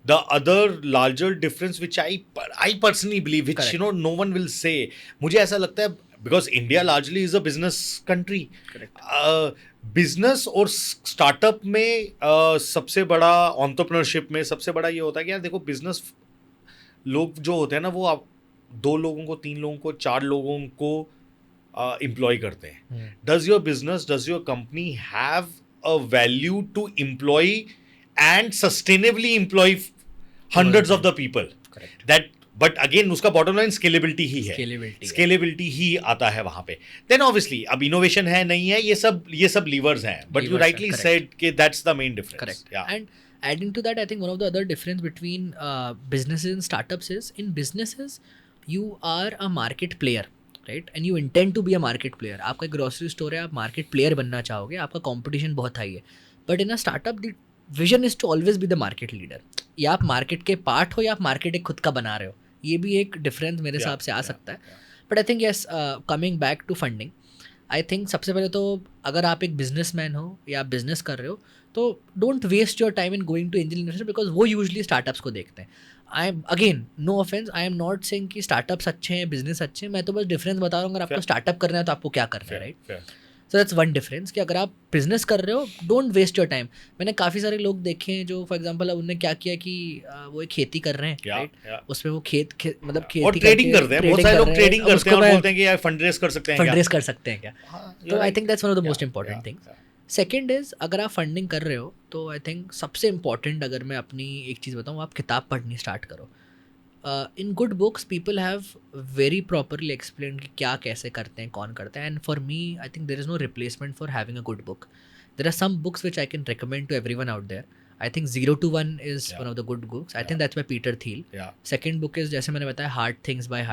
The other larger difference, which I personally believe, which Correct. you know no one will say. मुझे ऐसा लगता है because India largely is a business country. Correct. Business और स्टार्टअप में सबसे बड़ा एंटरप्रेन्योरशिप में सबसे बड़ा ये होता है कि यार देखो बिजनेस लोग जो होते हैं ना वो आप 2 लोगों को 3 लोगों को 4 लोगों को एम्प्लॉय करते हैं. Does your business, does your company have a value to employ and sustainably employ hundreds of the people? Correct. That but again उसका बॉटम लाइन स्केलेबिलिटी ही है. स्केलेबिलिटी ही आता है वहां पे. देन ऑब्वियसली अब इनोवेशन है नहीं है ये सब लीवर्स हैं, बट यू राइटली सेड कि that's the main difference. Correct. And adding to that, I think one of the other difference between businesses and startups is, in businesses you are a market player, right? And you intend to be a market player. आपका ग्रोसरी स्टोर है, आप मार्केट प्लेयर बनना चाहोगे, आपका कंपटीशन बहुत हाई है. But in a startup the vision is to always be the market leader. या आप मार्केट के पार्ट हो या आप मार्केट एक खुद का बना रहे हो. ये भी एक डिफरेंस मेरे हिसाब से आ सकता है. But I think yes, coming back to funding, I think सबसे पहले तो अगर आप एक बिजनेसमैन हो या आप बिजनेस कर रहे हो तो don't waste your time in going to angel investor, because वो यूजली स्टार्टअप्स को देखते हैं. I am again no offence, I am not saying कि स्टार्टअप्स अच्छे हैं बिजनेस अच्छे हैं, मैं तो बस डिफरेंस बता रहा हूँ. अगर आपको स्टार्टअप करना है तो आपको क्या करना है, right? So that's one difference कि अगर आप बिजनेस कर रहे हो डोंट वेस्ट योर टाइम. मैंने काफ़ी सारे लोग देखे हैं जो फॉर एग्जांपल अब उन्होंने क्या किया कि वो एक खेती कर रहे हैं, राइट? उसमें वो मतलब खेती और ट्रेडिंग करते हैं. बहुत सारे लोग ट्रेडिंग करते हैं और बोलते हैं कि यार फंड रेज कर सकते हैं, फंड रेज कर सकते हैं क्या? तो I think that's one of the most important things. Second is, अगर आप फंडिंग कर रहे हो तो आई थिंक सबसे इंपॉर्टेंट, अगर मैं अपनी एक चीज़ बताऊँ, आप किताब पढ़नी स्टार्ट करो. In good books people have very properly explain कि क्या कैसे करते हैं, कौन करता है. And for me I think there is no replacement for having a good book. There are some books which I can recommend to every one out there. I think 0 to 1 is one of the good books. I think that's by Peter Thiel. Second book is, जैसे मैंने बताया, Hard Things by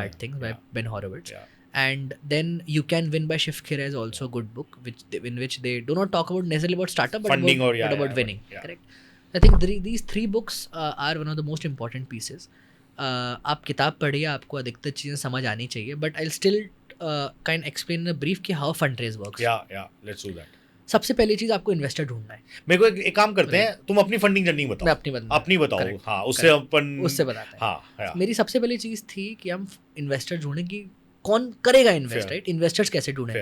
Ben Horowitz. And then You Can Win by Shiv Khera is also a good book, in which they do not talk about necessarily about startup, but funding about winning. Correct. I think these 3 books are one of the most important pieces. आप किताब पढ़िए, आपको अधिकतर चीज़ें समझ आनी चाहिए. But I still kind explain in brief कि how fund raise works. Let's do that. सबसे पहली चीज़, आपको इन्वेस्टर ढूंढना है. मेरे को एक काम करते हैं, तुम अपनी फंडिंग जर्नी बताओ. मैं अपनी बताओ. हाँ, उससे बताते हैं. हाँ. मेरी सबसे पहली चीज़ थी कि हम इन्वेस्टर ढूंढें कि कौन करेगा इन्वेस्ट, राइट? इन्वेस्टर्स कैसे ढूंढें.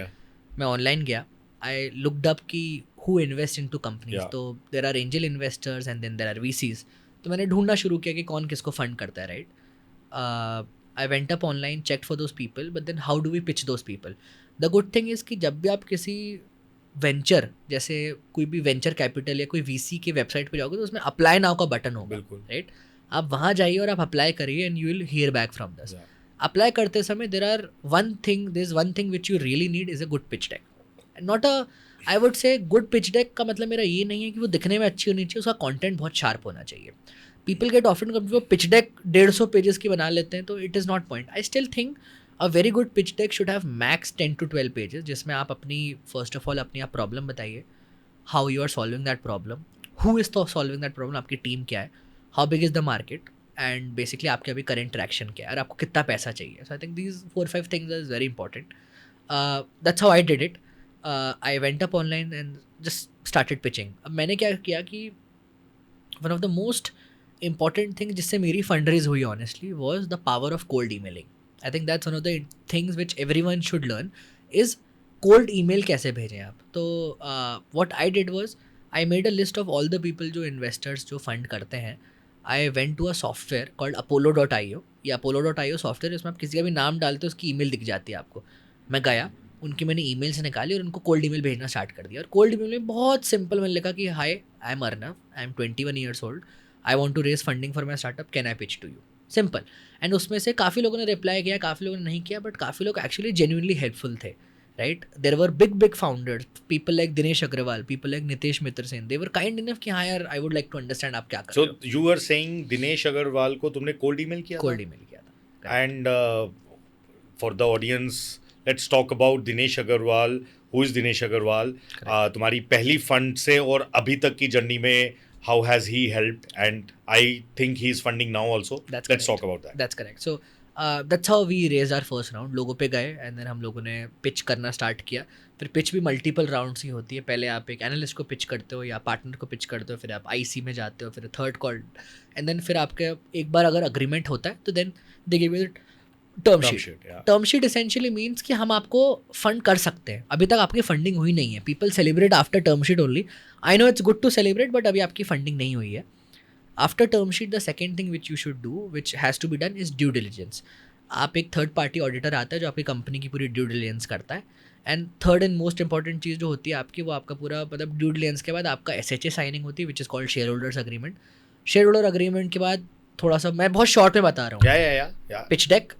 मैं ऑनलाइन गया, आई लुक्ड अप कि हु इन्वेस्ट इनटू कंपनीज. तो there are angel investors and then there are VCs. तो मैंने ढूंढना शुरू किया कि कौन किसको फंड करता है, right? I went up online, check for those people, but then how do we pitch those people? The good thing is कि जब भी आप किसी वेंचर, जैसे कोई भी वेंचर कैपिटल या कोई वीसी की वेबसाइट पे जाओगे तो उसमें अप्लाई नाउ का बटन होगा, राइट? आप वहाँ जाइए और आप अप्लाई करिए and you will hear back from this. Apply करते समय there is one thing which you really need is a good pitch deck. Not a, I would say good pitch deck का मतलब मेरा ये नहीं है कि वो दिखने में अच्छी होनी चाहिए, उसका कंटेंट बहुत शार्प होना चाहिए. पीपल गेट ऑफन कब वो पिच डेक 150 पेजेस की बना लेते हैं, तो it is not point. I still think a very good pitch deck should have max 10 to 12 pages, जिसमें आप अपनी फर्स्ट ऑफ ऑल अपनी आप प्रॉब्लम बताइए, how you are solving that problem, who is solving that problem, आपकी टीम क्या है, how big is the market, and basically आपके अभी करेंट ट्रैक्शन क्या है और आपको कितना पैसा चाहिए. So I think these 4-5 things is very important. That's how I did it. I went up online and just started pitching. अब मैंने क्या किया कि one of the most important thing जिससे मेरी फंड रेज हुई honestly was the power of cold emailing. I think that's one of the things which everyone should learn is cold email कैसे भेजें आप. तो what I did was I made a list of all the people जो investors जो fund करते हैं. I went to a software called Apollo.io. ये Apollo.io सॉफ्टवेयर, इसमें आप किसी का भी नाम डालते हो उसकी ईमेल दिख जाती है आपको. मैं गया, उनकी मैंने ईमेल से निकाली और उनको कोल्ड ईमेल भेजना स्टार्ट कर दिया. और कोल्ड ईमेल में बहुत सिंपल मैंने लिखा कि hi, I am Arnav, I am 21 years old, I want to raise funding for my startup, can I pitch to you. Simple. And उसमें से काफ़ी लोगों ने रिप्लाई किया, काफ़ी लोगों ने नहीं किया, बट काफ़ी लोग एक्चुअली जेन्युइनली हेल्पफुल थे, right? There were big founders, people like Dinesh Agarwal, people like Nitesh Mitra Sen. They were kind enough कि हाँ यार, I would like to understand आप क्या कर रहे हो. So you are saying Dinesh Agarwal को तुमने कोल्ड ईमेल किया? कोल्ड ईमेल किया था. And for the audience, let's talk about Dinesh Agarwal, who is Dinesh Agarwal, तुम्हारी पहली फंड से और अभी तक की जर्नी में how has he helped, and I think he is funding now also. Let's talk about that. That's correct. So that's how we raised our first round. लोगों पे गए एंड देन हम लोगों ने पिच करना स्टार्ट किया. फिर पिच भी मल्टीपल राउंड्स ही होती है. पहले आप एक एनालिस्ट को पिच करते हो या पार्टनर को पिच करते हो, फिर आप आईसी में जाते हो, फिर थर्ड कॉल, एंड देन फिर आपके एक बार अगर अग्रीमेंट होता है तो then they give you term sheet. Term sheet essentially means कि हम आपको फंड कर सकते हैं. अभी तक आपकी फंडिंग हुई नहीं है. People celebrate after term sheet only. I know it's good to celebrate, but अभी आपकी फंडिंग नहीं हुई है. After term sheet the second thing which you should do, which has to be done, is due diligence. आप एक थर्ड पार्टी ऑडिटर आता है जो आपकी कंपनी की पूरी ड्यू डिलिजेंस करता है. And third and most important चीज़ जो होती है आपकी, वो आपका पूरा मतलब ड्यू डिलिजेंस के बाद आपका SHA साइनिंग होती है, which is called share holders agreement. Share holder agreement के बाद थोड़ा सा मैं बहुत शॉर्ट में बता रहा हूँ. Pitch deck,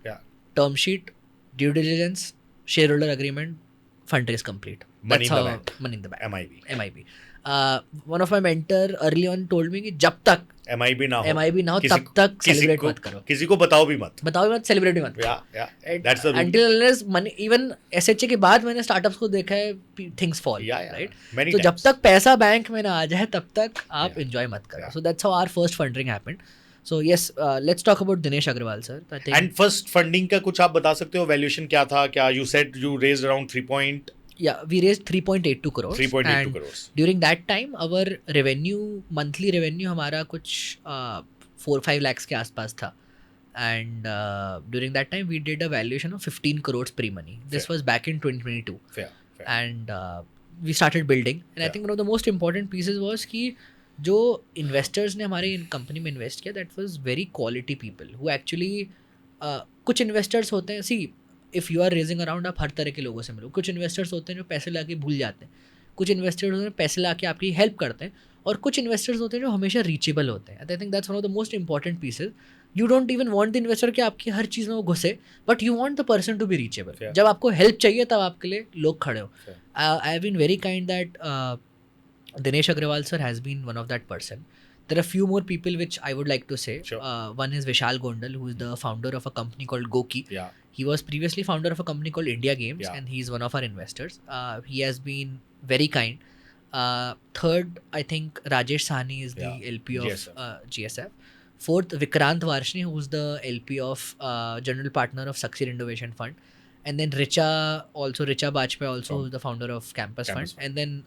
term sheet, due diligence, shareholder agreement, fund raise complete. Money in the bank. Money in the bank. MIB. One of my mentor early on told me कि जब तक MIB ना हो तब तक सेलिब्रेट मत करो. किसी को बताओ भी मत, सेलिब्रेट भी मत. That's the rule. Until unless money, even SHA के बाद मैंने स्टार्टअप्स को देखा है, things fall, right? Many तो जब times. तक पैसा बैंक में ना आ जाए तब तक आप Yeah. enjoy मत करो. Yeah. So that's how our first funding happened. So yes, let's talk about Dinesh Agrawal sir. I think And first funding का कुछ आप बता सकते हो, वैल्यूएशन क्या था? क्या you said you raised around we raised 3.82 crores. 3.82 and crores. During that time our revenue, monthly revenue हमारा कुछ 4-5 lakhs के आसपास था. And during that time we did a valuation of 15 crores pre-money. This Fair. was back in 2022. Fair. And we started building. And I Yeah. think one of the most important pieces was कि जो investors ने हमारी कंपनी में इन्वेस्ट किया, that was very quality people who actually कुछ investors होते हैं, see if you are raising around, आप हर तरह के लोगों से मिलो. कुछ इन्वेस्टर्स होते हैं जो पैसे ला के भूल जाते हैं, कुछ इन्वेस्टर्स होते हैं पैसे ला के आपकी हेल्प करते हैं, और कुछ इन्वेस्टर्स होते हैं जो हमेशा रीचेबल होते हैं. I think that's one of the most important pieces. You don't even want the investor कि आपकी हर चीज़ में वो घुसे, but you want the person to be reachable. Yeah. जब आपको हेल्प चाहिए तब आपके लिए लोग खड़े हो. Fair. I have been very kind that Dinesh Agrawal sir has been one of that person. There are few more people which I would like to say. Sure. One is Vishal Gondal, who is the founder of a company called Goki. Yeah. He was previously founder of a company called India Games, Yeah. and he's one of our investors. He has been very kind. Third, I think Rajesh Sahni is the Yeah. LP of GSF. GSF. Fourth, Vikrant Varshni, who's the LP of general partner of Succeed Innovation Fund. And then Richa Bajpayee also, who's the founder of Campus Fund. And then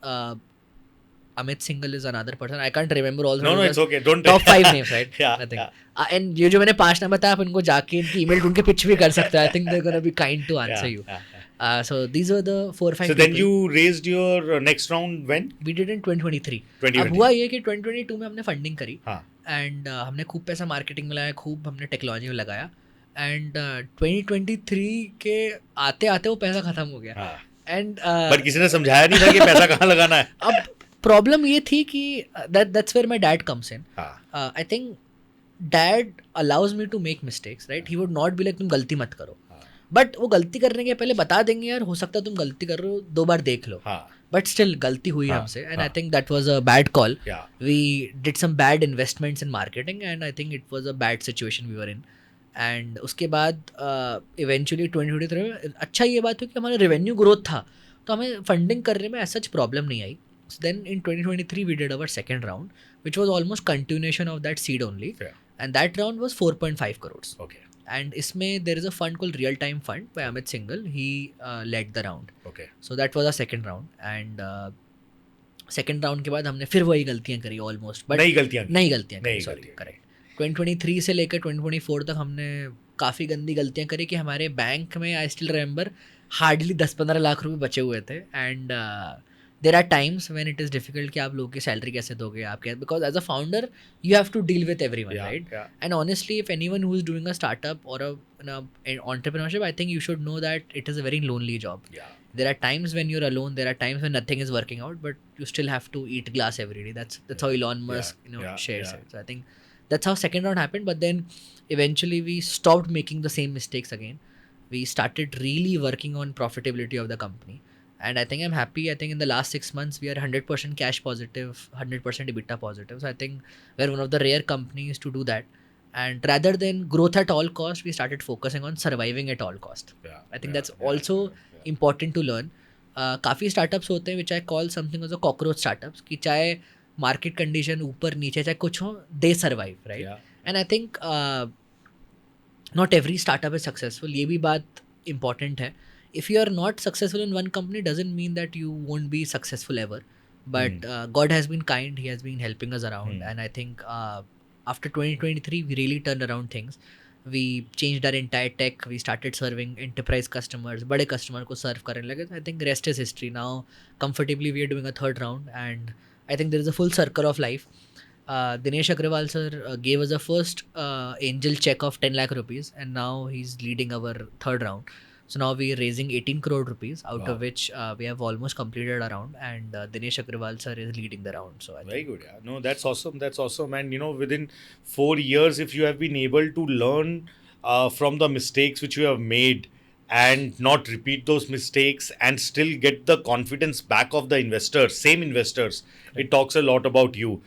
Amit Singhal is another person. I can't remember all the No, it's okay. Don't top 5 names, right? Yeah, I think. yeah. And ये जो मैंने 5 नाम बताया, आप इनको जाके इनकी ईमेल ढूंढ के पिच भी कर सकते हो. I think they're gonna be kind to answer you. Yeah. So these were the 4-5 So then people. you raised your next round when? We did in 2023. 2023. अब हुआ ये कि 2022 में हमने फंडिंग करी, हाँ. एंड हमने खूब पैसा मार्केटिंग में लगाया, खूब हमने टेक्नोलॉजी में लगाया, एंड 2023 के आते आते वो पैसा खत्म हो गया. हाँ. एंड But किसी ने समझाया नहीं था कि पैसा कहाँ लगाना है. अब प्रॉब्लम ये थी कि that's where my dad comes in. हाँ. I think dad allows me to make mistakes, right? He would not be like तुम गलती मत करो, बट वो गलती करने के पहले बता देंगे यार हो सकता है तुम गलती कर रहे हो, 2 बार देख लो. हाँ. बट स्टिल गलती हुई हाँ, हमसे, एंड हाँ. आई think that was a bad call. Yeah. We did some bad investments in marketing, and I think it was a bad situation we were in. And उसके बाद eventually 2023 में अच्छा ये बात हुई कि हमारा रेवेन्यू ग्रोथ था, तो हमें फंडिंग करने में ऐसा प्रॉब्लम नहीं आई. Then in 2023 we did our second round, which was almost continuation of that seed only. Fair. And that round was 4.5 crores. Okay. And इसमें there is a fund called Real Time Fund by Amit Singhal. He led the round. Okay. So that was our second round. And second round के बाद हमने फिर वही गलतियाँ करी almost. But नई गलतियाँ की. नई गलतियाँ नई करी, sorry, गलतियाँ correct. 2023 से लेकर 2024 तक हमने काफ़ी गंदी गलतियाँ करी कि हमारे बैंक में I still remember hardly 10-15 lakh रुपए बचे हुए थे. And there are times when it is difficult कि आप लोगों की सैलरी कैसे दोगे आपके, because as a founder you have to deal with everyone, Yeah, right? yeah. And honestly, if anyone who is doing a startup or an entrepreneurship, I think you should know that it is a very lonely job. Yeah. There are times when you're alone. There are times when nothing is working out, but you still have to eat glass every day. That's how Elon Musk, yeah, shares yeah. it. So I think that's how second round happened. But then eventually we stopped making the same mistakes again. We started really working on profitability of the company. And I think I'm happy. I think in the last 6 months, we are 100% cash positive, 100% EBITDA positive. So I think we're one of the rare companies to do that. And rather than growth at all cost, we started focusing on surviving at all cost. Yeah. I think Yeah, that's yeah, also yeah. important to learn. काफ़ी स्टार्टअप्स होते हैं which I call something as a cockroach startups, कि चाहे मार्केट कंडीशन ऊपर नीचे चाहे कुछ हो, they survive, right. Yeah. And I think not every startup is successful, ये भी बात इंपॉर्टेंट है. If you are not successful in one company doesn't mean that you won't be successful ever, but God has been kind, he has been helping us around. And I think after 2023 we really turned around things. We changed our entire tech, we started serving enterprise customers, bade customer ko serve karne lage. I think rest is history. Now comfortably we are doing a third round, and I think there is a full circle of life. Dinesh Agrawal sir gave us a first angel check of 10 lakh rupees, and now he's leading our third round. So now we are raising 18 crore rupees, out Wow. of which we have almost completed a round, and Dinesh Agrawal sir is leading the round. So I Very think good. Yeah. No, that's awesome. That's awesome. And within 4 years, if you have been able to learn from the mistakes which you have made and not repeat those mistakes and still get the confidence back of the investors, same investors, it talks a lot about you.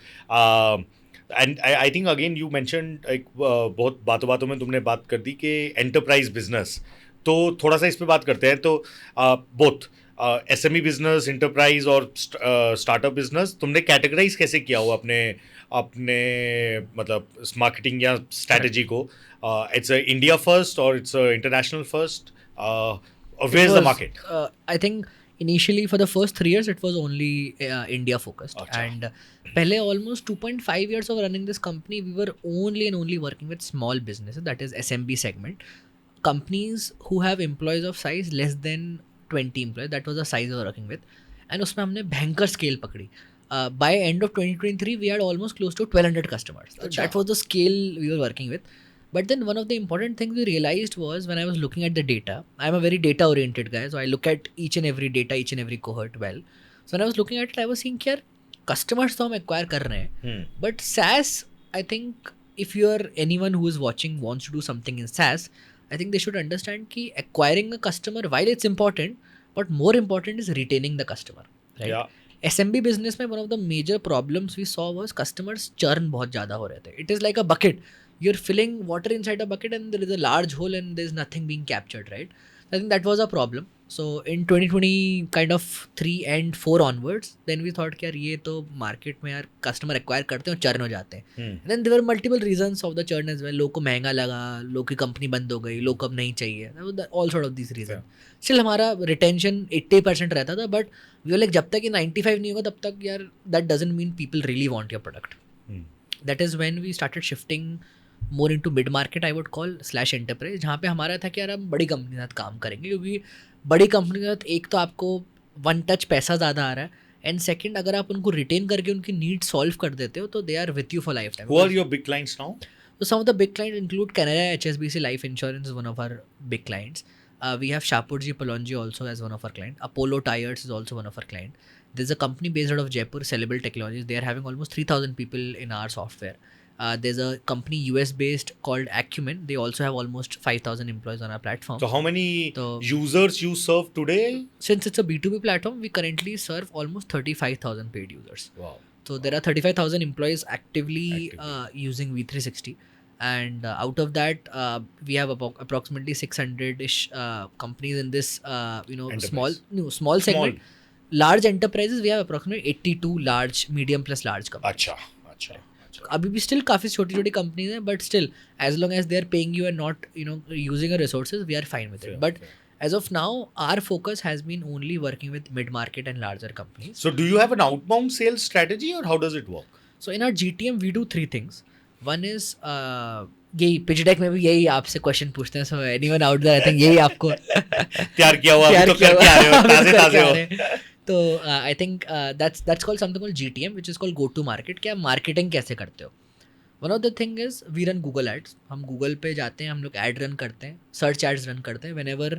And I think again you mentioned like बहुत बातों बातों में तुमने बात कर दी कि एंटरप्राइज बिजनेस, तो थोड़ा सा इस पे बात करते हैं. तो बोथ SME बिजनेस, इंटरप्राइज और स्टार्टअप बिजनेस, तुमने कैटेगराइज कैसे किया हो अपने अपने मतलब मार्केटिंग या स्ट्रैटेजी को? इट्स इंडिया फर्स्ट और it's international first, where is the market? I think initially for the first 3 years it was only India focused. Acha. And pehle almost 2.5 years of running this company, we were only and only working with small businesses, that is SMB segment, companies who have employees of size less than 20 employees. That was the size we were working with, and उसमें हमने भयंकर scale पकड़ी. By end of 2023 we had almost close to 1200 customers. Acha. That was the scale we were working with. But then one of the important things we realized was, when I was looking at the data, I'm a very data oriented guy, so I look at each and every data, each and every cohort well. So when I was looking at it, I was seeing कि यार customers तो हम acquire कर रहे हैं, but SaaS, I think if you are anyone who is watching wants to do something in SaaS, I think they should understand कि acquiring a customer, while it's important, but more important is retaining the customer, right? Yeah. SMB business में one of the major problems we saw was customers churn बहुत ज़्यादा हो रहे थे. It is like a bucket. You're filling water inside a bucket and there is a large hole and there's nothing being captured, right? I think that was a problem. So in 2020 kind of 3 and 4 onwards, then we thought कि यार ये तो market में यार customer acquire करते हैं और churn हो जाते हैं. And then there were multiple reasons of the churn as well. लोग को महंगा लगा, लोग की company बंद हो गई, लोग को अब नहीं चाहिए, all sort of these reasons. Still हमारा retention 80% रहता था, but we were like जब तक ये 95 नहीं होगा तब तक यार that doesn't mean people really want your product. That is when we started shifting more into mid market, I would call, slash enterprise, जहाँ पे हमारा था कि यार हम बड़ी कंपनी के साथ काम करेंगे, क्योंकि बड़ी कंपनी के साथ एक तो आपको वन टच पैसा ज़्यादा आ रहा है, एंड सेकंड अगर आप उनको रिटेन करके उनकी नीड सॉल्व कर देते हो तो they are with you for lifetime. Who are your big clients now? So some of the big clients include Canara HSBC Life Insurance is one of our big clients. We have Shapoorji Pallonji also as one of our client. Apollo Tyres is also one of our client. There's a company based out of Jaipur, Sellable Technologies. They are having almost 3,000 people in our software. There's a company US based called Acumen. They also have almost 5,000 employees on our platform. So how many So- users you serve today? Since it's a B2B platform, we currently serve almost 35,000 paid users. Wow. So there are 35,000 employees actively using V360, and out of that, we have approximately 600-ish companies in this, Enterprise. small segment. Large enterprises, we have approximately 82 large, medium plus large companies. अच्छा. अभी भी still काफ़ी छोटी छोटी कंपनीज हैं, but still as long as they are paying you and not using your resources, we are fine with it. But as of now, our focus has been only working with mid market and larger companies. So do you have an outbound sales strategy or how does it work? So in our GTM we do 3 things. One is यही पिच डेक में भी यही आपसे क्वेश्चन पूछते हैं. So anyone out there, I think यही आपको तैयार किया हुआ अभी तो करके आ रहे हो, ताजे हो. तो I think that's called something called GTM, which is called go to market. क्या मार्केटिंग कैसे करते हो? One of the thing is we run Google ads. हम गूगल पे जाते हैं, हम लोग एड रन करते हैं, सर्च एड्स रन करते हैं whenever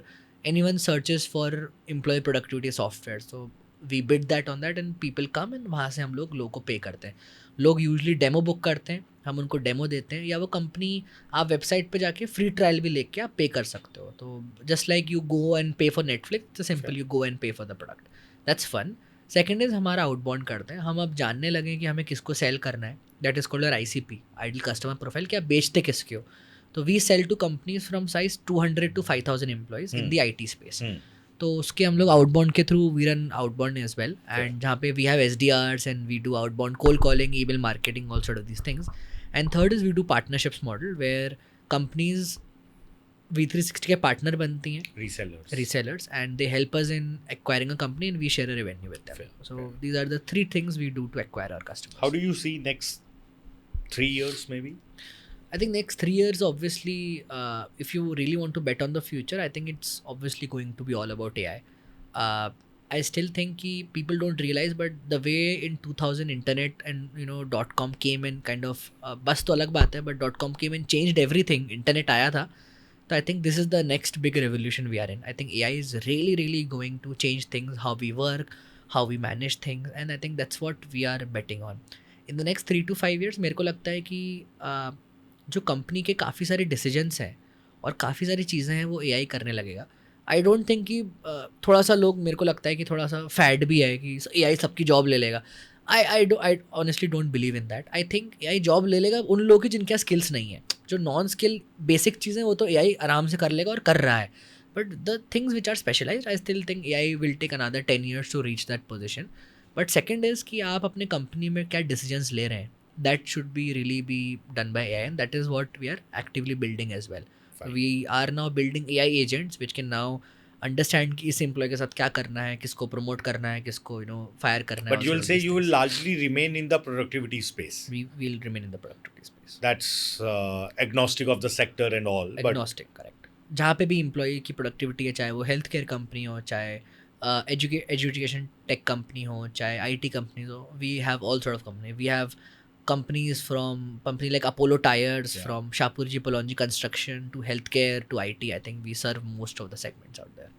anyone searches for employee productivity software. So we bid that on that and people come and वहाँ से हम लोग को पे करते हैं. लोग यूजली डेमो बुक करते हैं, हम उनको डेमो देते हैं, या वो कंपनी आप वेबसाइट पे जाके फ्री ट्रायल भी लेके आप पे कर सकते हो. तो just like you go and pay for Netflix, simple you go and pay for the product. That's fun. Second is हमारा आउटबाउंड करते हैं. हम अब जानने लगे कि हमें किसको सेल करना है. That is called ICP, ideal customer profile. कि आप बेचते किसके हो. तो we sell to companies from size 200 to 5,000 employees in the IT space. तो उसके हम लोग आउटबाउंड के through we run outbound as well, and जहाँ पे we have SDRs and we do outbound cold calling, email marketing, all sort of these things. And third is we do partnerships model where companies V360 के पार्टनर बनती हैं, resellers, and they help us in acquiring a company and we share a revenue with them. So these are the three things we do to acquire our customers. How do you see next 3 years maybe? I think next 3 years, obviously, if you really want to bet on the future, I think it's obviously going to be all about AI. I still think ki people don't realize, but the way in 2000 internet and .com came and kind of बस तो अलग बात है, but .com came and changed everything. Internet आया था. So I think this is the next big revolution we are in. I think AI is really, really going to change things, how we work, how we manage things, and I think that's what we are betting on. In the next 3 to 5 years, मेरे को लगता है कि जो कंपनी के काफ़ी सारे डिसीजंस हैं और काफ़ी सारी चीज़ें हैं वो AI करने लगेगा. आई डोंट थिंक कि थोड़ा सा लोग, मेरे को लगता है कि थोड़ा सा फैड भी है कि AI सबकी जॉब ले लेगा. I honestly don't believe in that. I think AI job ले लेगा उन लोगों की जिनके पास स्किल्स नहीं है. जो नॉन स्किल बेसिक चीज़ें वो तो AI आराम से कर लेगा और कर रहा है. But the things which are specialised, I still think AI will take another 10 years to reach that position. But second is कि आप अपने कंपनी में क्या डिसीजंस ले रहे हैं, that should be really be done by AI, and that is what we are actively building as well. We are now building AI agents which can now understand कि इस एम्प्लॉय के साथ क्या करना है, किसको प्रमोट करना है, किसको फायर करना है. But you will say you will largely remain in the productivity space. We will remain in the productivity space. That's agnostic of the sector and all. Agnostic, correct. जहाँ पे भी एम्प्लॉय की प्रोडक्टिविटी है, चाहे वो हेल्थ केयर कंपनी हो, चाहे एजुकेशन टेक कंपनी हो, चाहे IT कंपनीज हो, we have all sort of company. We have companies from company like Apollo Tires, from Shapurji Pallonji Construction to healthcare to IT. I think we serve most of the segments out there.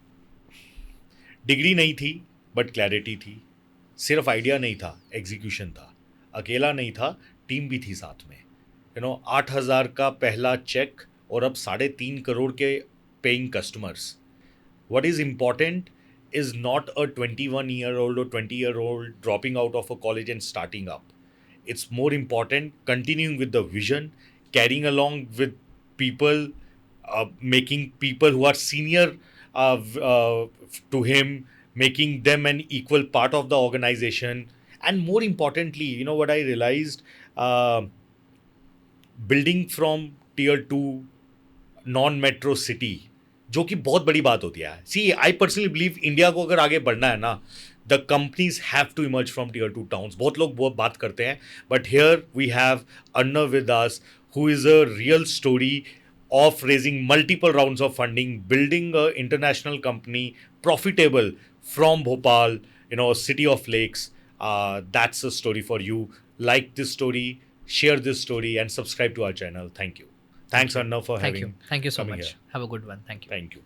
Degree नहीं थी बट क्लैरिटी थी. सिर्फ आइडिया नहीं था, एग्जीक्यूशन था. अकेला नहीं था, टीम भी थी साथ में. 8,000 का पहला चेक और अब 3.5 करोड़ के paying customers. What is important is not a 21-year-old or 20-year-old dropping out of a college and starting up. It's more important continuing with the vision, carrying along with people, making people who are senior to him, making them an equal part of the organization. And more importantly, what I realized, building from tier 2 non-metro city, जो कि बहुत बड़ी बात होती है. See, I personally believe India को अगर आगे बढ़ना है ना, the companies have to emerge from tier 2 towns. बहुत लोग बहुत बात करते हैं, but here we have Arnav with us, who is a real story of raising multiple rounds of funding, building a international company, profitable from Bhopal, city of lakes. That's a story for you. Like this story, share this story, and subscribe to our channel. Thank you. Thanks, Arnav, for having. Thank you so coming much. here. Have a good one. Thank you. Thank you.